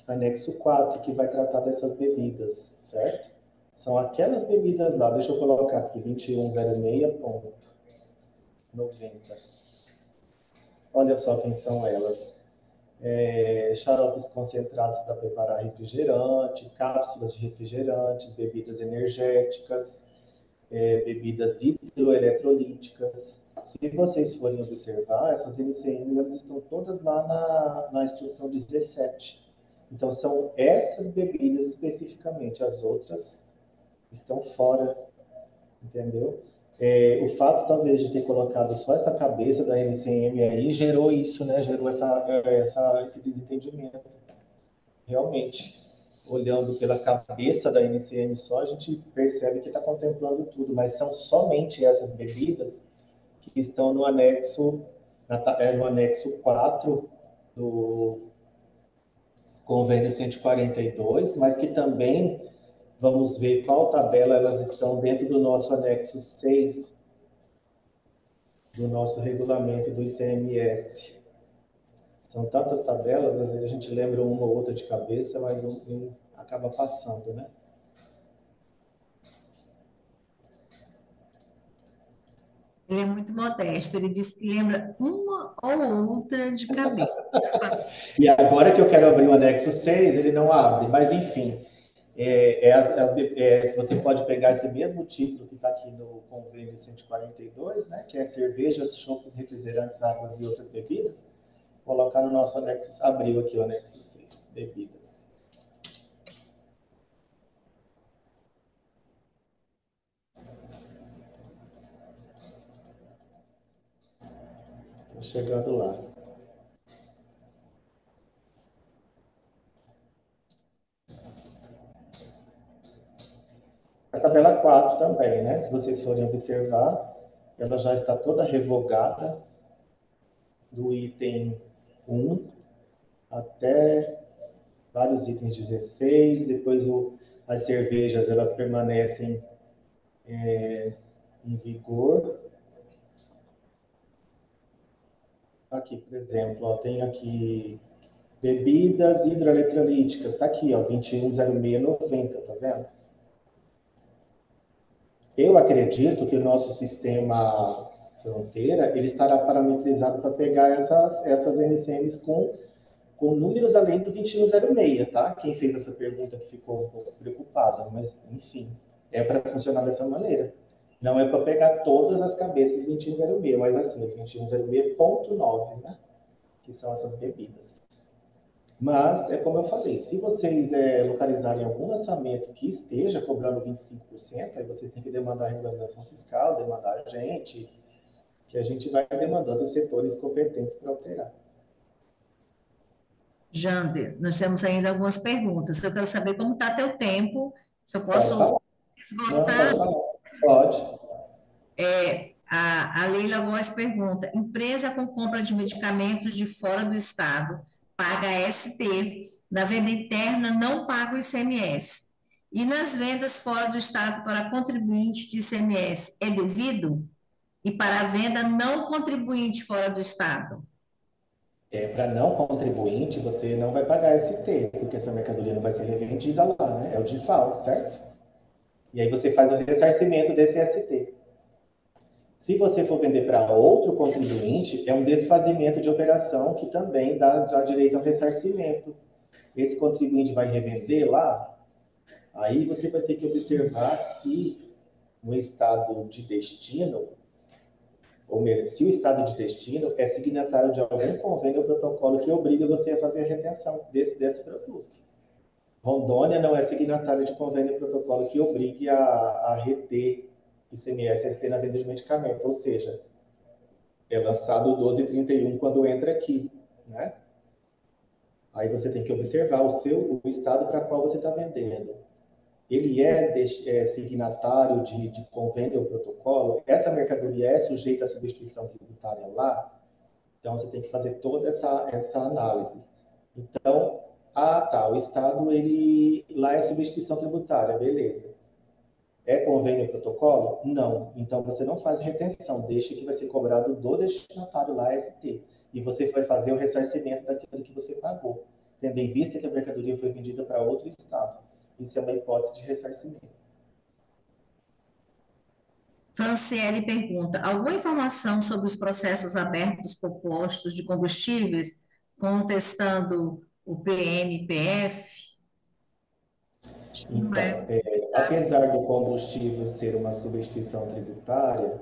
anexo 4, que vai tratar dessas bebidas, certo? São aquelas bebidas lá, deixa eu colocar aqui, 2106.90. Olha só quem são elas. Xaropes concentrados para preparar refrigerante, cápsulas de refrigerantes, bebidas energéticas, bebidas hidroeletrolíticas. Se vocês forem observar, essas NCM elas estão todas lá na instrução 17. Então, são essas bebidas especificamente, as outras estão fora, entendeu? O fato, talvez, de ter colocado só essa cabeça da NCM aí, gerou isso, né? Gerou esse desentendimento. Realmente, olhando pela cabeça da NCM só, a gente percebe que está contemplando tudo, mas são somente essas bebidas que estão no anexo, no anexo 4 do convênio 142, mas que também vamos ver qual tabela elas estão dentro do nosso anexo 6 do nosso regulamento do ICMS. São tantas tabelas, às vezes a gente lembra uma ou outra de cabeça, mas um acaba passando, né? Ele é muito modesto, ele disse que lembra uma ou outra de cabeça. E agora que eu quero abrir o anexo 6, ele não abre, mas enfim, se você pode pegar esse mesmo título que está aqui no convênio 142, né, que é cervejas, chopes, refrigerantes, águas e outras bebidas, colocar no nosso anexo, abriu aqui o anexo 6, bebidas. Estou chegando lá. A tabela 4 também, né? Se vocês forem observar, ela já está toda revogada do item 1 até vários itens 16, depois as cervejas elas permanecem em vigor. Aqui, por exemplo, ó, tem aqui bebidas hidroeletrolíticas, está aqui, ó, 210690, tá vendo? Eu acredito que o nosso sistema fronteira ele estará parametrizado para pegar essas NCMs com números além do 2106, tá? Quem fez essa pergunta que ficou um pouco preocupada, mas enfim, é para funcionar dessa maneira. Não é para pegar todas as cabeças 2106, mas assim, os 2106.9, né? Que são essas bebidas. Mas, é como eu falei, se vocês localizarem algum lançamento que esteja cobrando 25%, aí vocês têm que demandar regularização fiscal, demandar a gente, que a gente vai demandando os setores competentes para alterar. Jander, nós temos ainda algumas perguntas. Eu quero saber como está teu tempo, se eu Pode posso falar? Não, esgotar. pode falar. Pode. A Leila Góes pergunta: empresa com compra de medicamentos de fora do estado paga ST, na venda interna não paga o ICMS. E nas vendas fora do estado para contribuinte de ICMS é devido? E para a venda não contribuinte fora do estado? Para não contribuinte, você não vai pagar ST, porque essa mercadoria não vai ser revendida lá, né? É o DIFAL, certo? E aí você faz o ressarcimento desse ST. Se você for vender para outro contribuinte, é um desfazimento de operação que também dá direito ao ressarcimento. Esse contribuinte vai revender lá, aí você vai ter que observar se no estado de destino, ou melhor, se o estado de destino é signatário de algum convênio ou protocolo que obriga você a fazer a retenção desse produto. Rondônia não é signatário de convênio ou protocolo que obrigue a reter ICMS ST na venda de medicamento, ou seja, é lançado o 1231 quando entra aqui, né? Aí você tem que observar o estado para qual você está vendendo. Ele é signatário de convênio ou protocolo? Essa mercadoria é sujeita à substituição tributária lá? Então você tem que fazer toda essa análise. Então, tá, o estado ele lá é substituição tributária, beleza. É convênio ou protocolo? Não. Então você não faz retenção, deixa que vai ser cobrado do destinatário lá ST. E você vai fazer o ressarcimento daquilo que você pagou, tendo em vista que a mercadoria foi vendida para outro estado. Isso é uma hipótese de ressarcimento. Franciele pergunta: alguma informação sobre os processos abertos por postos de combustíveis contestando o PMPF? Não Então, é? apesar do combustível ser uma substituição tributária,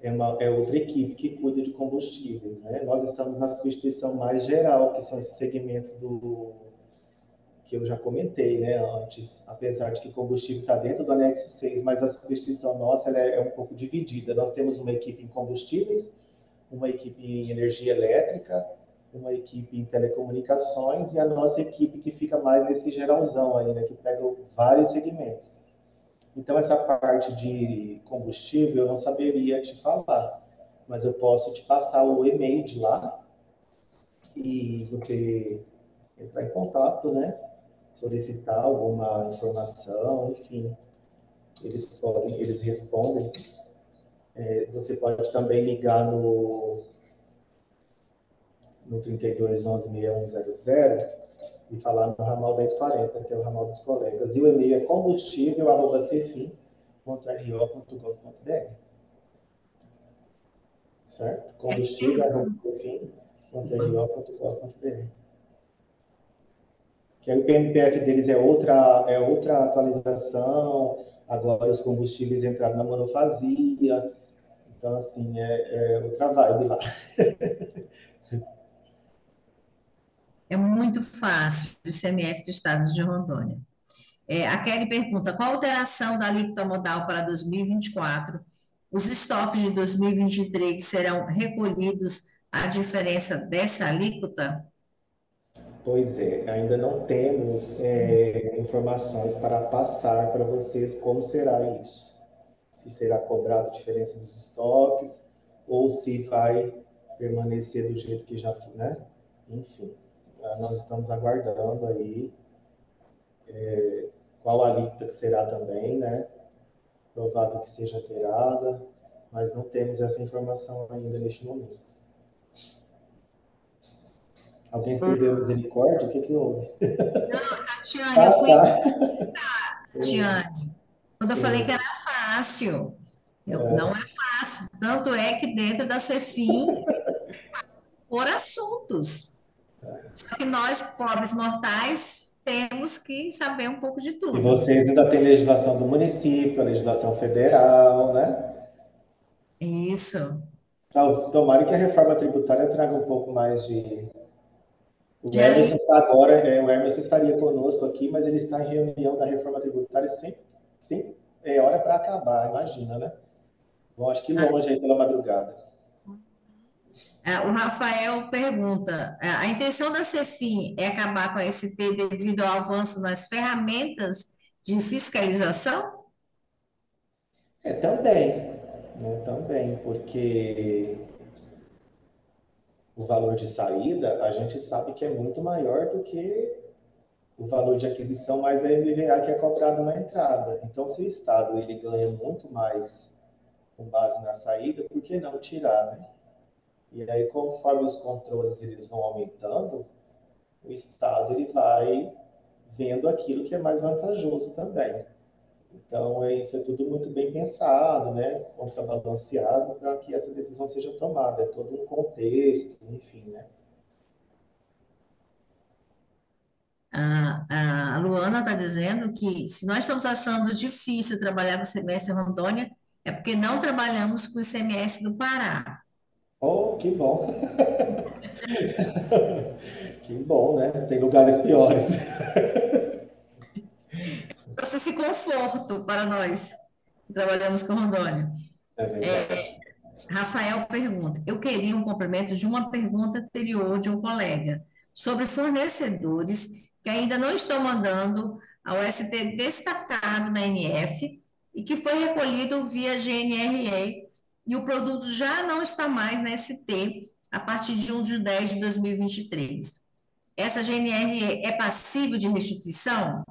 é outra equipe que cuida de combustíveis, né? Nós estamos na substituição mais geral, que são esses segmentos que eu já comentei, né, antes, apesar de que combustível está dentro do anexo 6, mas a substituição nossa ela é um pouco dividida. Nós temos uma equipe em combustíveis, uma equipe em energia elétrica, uma equipe em telecomunicações e a nossa equipe que fica mais nesse geralzão aí, né, que pega vários segmentos. Então, essa parte de combustível eu não saberia te falar, mas eu posso te passar o e-mail de lá e você entrar em contato, né? Solicitar alguma informação, enfim, eles respondem. Você pode também ligar no 32 11 6100 e falar no ramal 1040, que é o ramal dos colegas. E o e-mail é combustível@cefim.ro.gov.br. Certo? combustível@cefim.ro.gov.br. Que aí o PMPF deles é outra atualização, agora os combustíveis entraram na monofasia, então, assim, é outra vibe lá. É muito fácil do ICMS do Estado de Rondônia. A Kelly pergunta: qual a alteração da alíquota modal para 2024? Os estoques de 2023 serão recolhidos à diferença dessa alíquota? Pois é, ainda não temos informações para passar para vocês como será isso. Se será cobrado a diferença dos estoques ou se vai permanecer do jeito que já foi, né? Enfim, nós estamos aguardando aí qual a alíquota que será também, né? Provável que seja alterada, mas não temos essa informação ainda neste momento. Alguém escreveu misericórdia? O que houve? Tatiane, eu Ah, fui, tá. Tatiane, quando eu falei que Sim. era fácil. Não é fácil. Tanto é que dentro da Cefim, por assuntos. Só que nós, pobres mortais, temos que saber um pouco de E tudo. vocês ainda têm legislação do município, a legislação federal, né? Isso. Tomara que a reforma tributária traga um pouco mais de. O De Emerson ali, está agora, o Emerson estaria conosco aqui, mas ele está em reunião da reforma tributária sem hora para acabar, imagina, né? Bom, acho que longe aí pela madrugada. o Rafael pergunta: a intenção da Cefim é acabar com a ST devido ao avanço nas ferramentas de fiscalização? Também, né? Também, porque o valor de saída a gente sabe que é muito maior do que o valor de aquisição mais a MVA que é cobrado na entrada. Então, se o Estado ele ganha muito mais com base na saída, por que não tirar, né? E aí, conforme os controles eles vão aumentando, o Estado ele vai vendo aquilo que é mais vantajoso também. Então, isso é tudo muito bem pensado, né? Contrabalanceado para que essa decisão seja tomada. É todo um contexto, enfim, né? A Luana está dizendo que se nós estamos achando difícil trabalhar com o ICMS em Rondônia, é porque não trabalhamos com o ICMS do Pará. Oh, que bom. Que bom, né? Tem lugares piores. Trouxe esse conforto para nós que trabalhamos com Rondônia. É verdade. Rafael pergunta: eu queria um complemento de uma pergunta anterior de um colega sobre fornecedores que ainda não estão mandando ao ST destacado na NF e que foi recolhido via GNRE e o produto já não está mais na ST a partir de 1 de 10 de 2023. Essa GNRE é passível de restituição?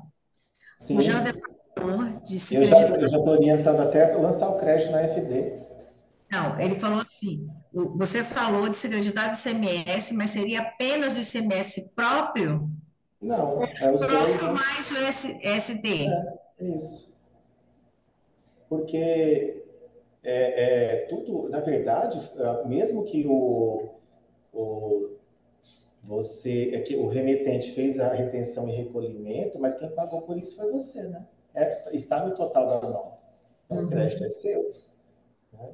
O Jander Sim, falou, disse eu que já acredita. eu já estou orientando até lançar o crédito na FD. Não, ele falou assim: você falou de se acreditar do ICMS, mas seria apenas do ICMS próprio? Não, é os dois, Próprio né? mais o ST. É isso. Porque tudo, na verdade, mesmo que o que o remetente fez a retenção e recolhimento, mas quem pagou por isso foi você, né? Está no total da nota. Então, o crédito é Uhum, seu, né?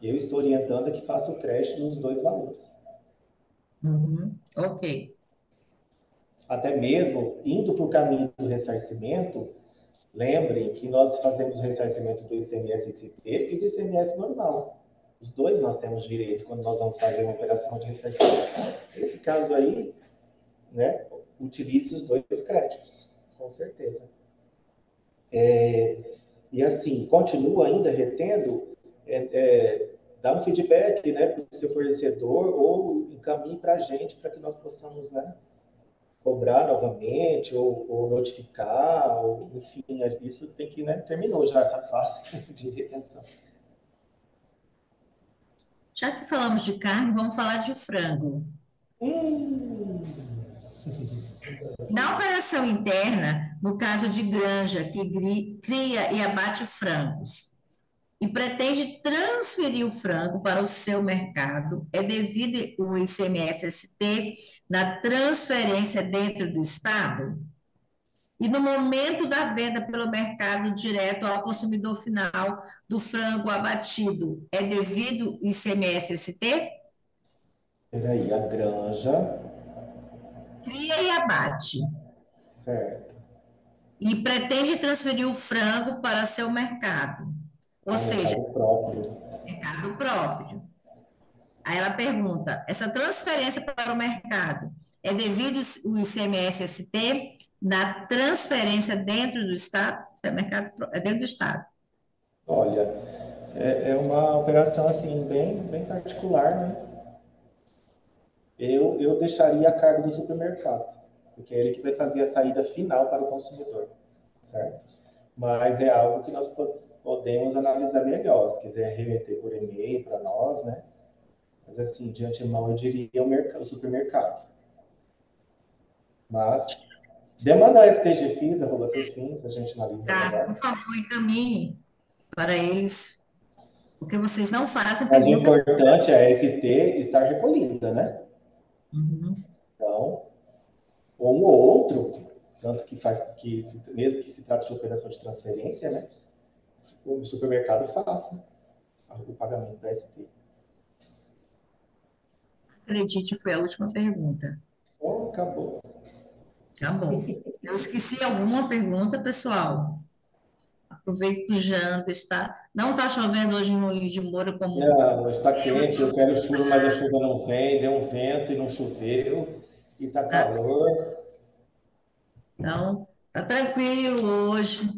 Eu estou orientando a que faça o crédito nos dois valores. ok. Até mesmo indo para o caminho do ressarcimento, lembrem que nós fazemos o ressarcimento do ICMS-ST e do ICMS normal. Os dois nós temos direito quando nós vamos fazer uma operação de ressarcimento. Nesse caso aí, né, utilize os dois créditos, com certeza. E assim, continua ainda retendo, dá um feedback, né, para o seu fornecedor ou encaminhe para a gente para que nós possamos, né, cobrar novamente ou notificar, ou, enfim, isso tem que, né, terminou já essa fase de retenção. Já que falamos de carne, vamos falar de frango. Hum, Na operação interna, no caso de granja que cria e abate frangos, e pretende transferir o frango para o seu mercado, é devido o ICMS-ST na transferência dentro do Estado? E no momento da venda pelo mercado direto ao consumidor final do frango abatido, é devido ICMS-ST? peraí, a granja, Cria e abate. certo, E pretende transferir o frango para seu mercado. Ou ao seja, mercado próprio. mercado próprio. Aí ela pergunta: essa transferência para o mercado é devido o ICMS-ST na transferência dentro do Estado? Se é mercado, é dentro do Estado. Olha, é uma operação assim bem particular, né? Eu deixaria a cargo do supermercado, porque é ele que vai fazer a saída final para o consumidor, certo? Mas é algo que nós podemos analisar melhor, se quiser remeter por e-mail para nós, né? Mas assim, de antemão eu diria o supermercado. Mas demanda stgfis@cefim, que a gente analisa Tá, por melhor. favor, encaminhe para eles, porque vocês não fazem Mas o pergunta. importante é a ST estar recolhida, né? Uhum. outro, tanto que faz que, mesmo que se trate de operação de transferência, né, o supermercado faça o pagamento da ST. Acredite, foi a última pergunta. Oh, acabou. Tá bom. Eu esqueci alguma pergunta, pessoal? Aproveito que o Janda está. Não está chovendo hoje no Rio de Moura como. Não, hoje está quente, eu quero chuva, mas a chuva não vem, deu um vento e não choveu, e está calor. Então, tá tranquilo hoje.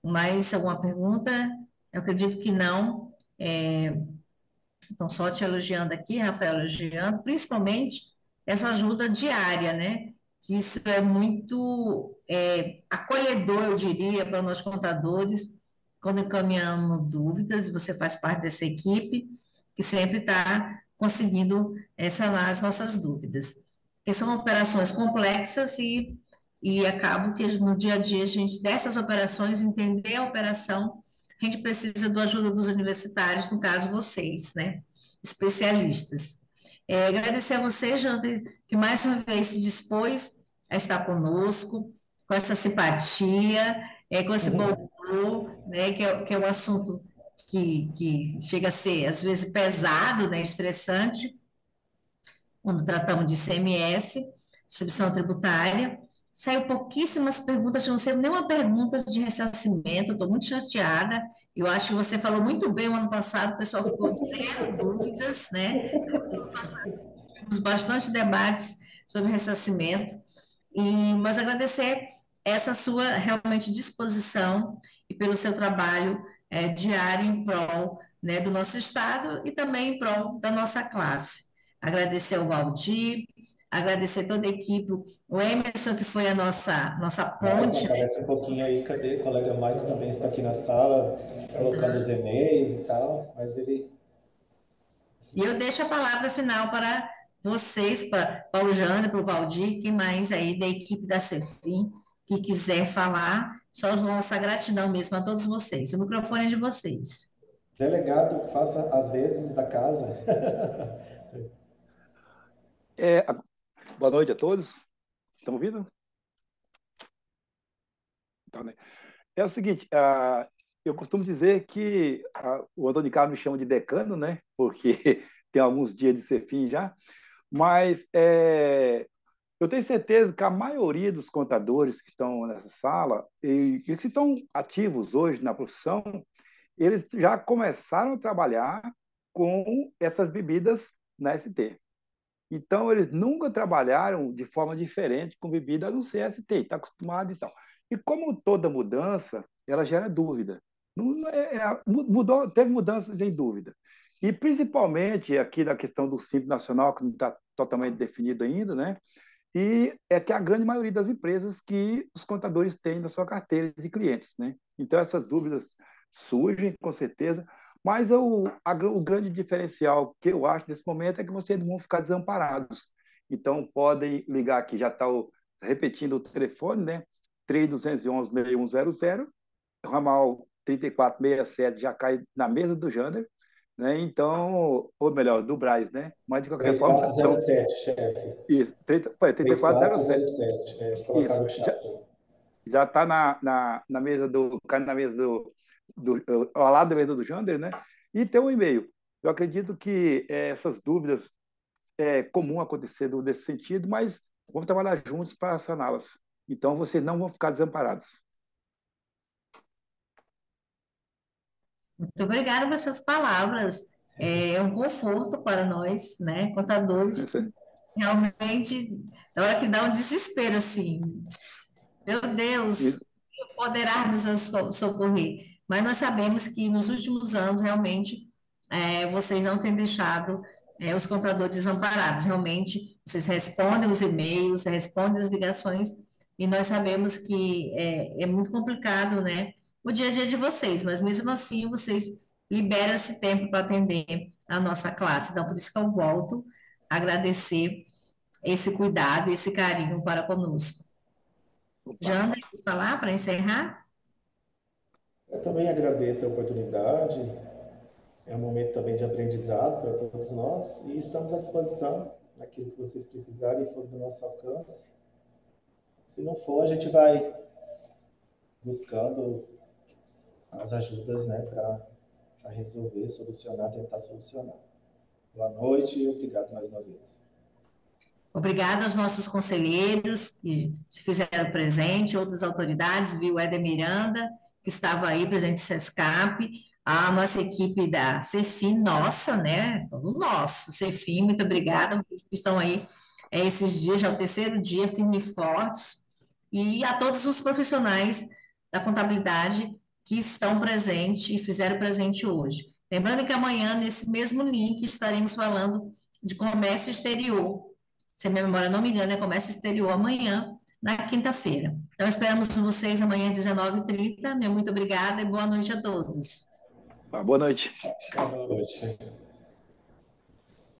Mais alguma pergunta? Eu acredito que não. Então, só te elogiando aqui, Rafael, elogiando, principalmente essa ajuda diária, né? Que isso é muito acolhedor, eu diria, para nós contadores, quando encaminhamos dúvidas, você faz parte dessa equipe, que sempre está conseguindo sanar as nossas dúvidas. Porque são operações complexas e acaba que no dia a dia, a gente, dessas operações, entender a operação, a gente precisa da ajuda dos universitários, no caso vocês, né? Especialistas. Agradecer a você, Jander, que mais uma vez se dispôs a estar conosco, com essa simpatia, com esse bom humor, né? Que é um assunto que chega a ser, às vezes, pesado, né? Estressante, quando tratamos de ICMS, distribuição tributária. Saiu pouquíssimas perguntas, não sei nenhuma pergunta de ressarcimento, estou muito chateada. Eu acho que você falou muito bem o ano passado, o pessoal ficou zero dúvidas, né? Tivemos bastante debates sobre ressarcimento, mas agradecer essa sua realmente disposição e pelo seu trabalho diário em prol, né, do nosso Estado e também em prol da nossa classe. Agradecer ao Valdir, agradecer toda a equipe, o Emerson, que foi a nossa Maicon, ponte, né? aparece um pouquinho aí, cadê? O colega Maicon também está aqui na sala, colocando os e-mails e tal, mas ele... E eu deixo a palavra final para vocês, para o Jander, para o Valdir, quem mais aí da equipe da Cefim, que quiser falar, só nossa gratidão mesmo a todos vocês. O microfone é de vocês. Delegado, faça as vezes da casa. É, boa noite a todos. Estão ouvindo? Então, né? É o seguinte, eu costumo dizer que o Antônio Carlos me chama de decano, né? Porque tem alguns dias de ser fim já, mas eu tenho certeza que a maioria dos contadores que estão nessa sala e que estão ativos hoje na profissão, eles já começaram a trabalhar com essas bebidas na ST. Então, eles nunca trabalharam de forma diferente com bebida a não ser ST, está acostumado e tal. E como toda mudança, ela gera dúvida. Mudou, teve mudanças em dúvida. E principalmente aqui na questão do Simples Nacional, que não está totalmente definido ainda, né? E é que a grande maioria das empresas que os contadores têm na sua carteira de clientes, né? Então, essas dúvidas surgem, com certeza, mas o grande diferencial que eu acho nesse momento é que vocês não vão ficar desamparados. Então, podem ligar aqui, já está repetindo o telefone, né? 3211-6100, ramal 3467 já cai na mesa do Jander, né? Então, ou melhor, do Braz, né? Mas de qualquer forma, então, 3407, chefe. isso, 3407. 3407, colocar Isso, no chat. já está na mesa cai na mesa ao lado da mesa do Jander, né? E tem um e-mail. Eu acredito que essas dúvidas é comum acontecer nesse sentido, mas vamos trabalhar juntos para saná-las. Então, vocês não vão ficar desamparados. Muito obrigada por essas palavras. É um conforto para nós, né, contadores, que realmente, na hora que dá um desespero, assim, meu E, Deus, poderá nos socorrer. Mas nós sabemos que nos últimos anos, realmente, vocês não têm deixado os contadores desamparados. Realmente, vocês respondem os e-mails, respondem as ligações, e nós sabemos que é muito complicado, né, o dia a dia de vocês, mas mesmo assim, vocês liberam esse tempo para atender a nossa classe. Então, por isso que eu volto a agradecer esse cuidado, esse carinho para conosco. opa, Janda, quer falar para encerrar? Eu também agradeço a oportunidade, é um momento também de aprendizado para todos nós e estamos à disposição naquilo que vocês precisarem e for do nosso alcance. Se não for, a gente vai buscando as ajudas, né, para resolver, solucionar, tentar solucionar. Boa noite e obrigado mais uma vez. Obrigada aos nossos conselheiros que se fizeram presente, outras autoridades, viu, Éder Miranda, que estava aí presente em SESCAP, a nossa equipe da Cefim, nossa, né? O nosso, Cefim, muito obrigada, vocês que estão aí esses dias, já é o terceiro dia, firmes e fortes, e a todos os profissionais da contabilidade que estão presentes e fizeram presente hoje. Lembrando que amanhã, nesse mesmo link, estaremos falando de comércio exterior. Se a minha memória não me engana, é comércio exterior amanhã, na quinta-feira. Então, esperamos vocês amanhã às 19h30. Muito obrigada e boa noite a todos. Boa noite. Boa noite.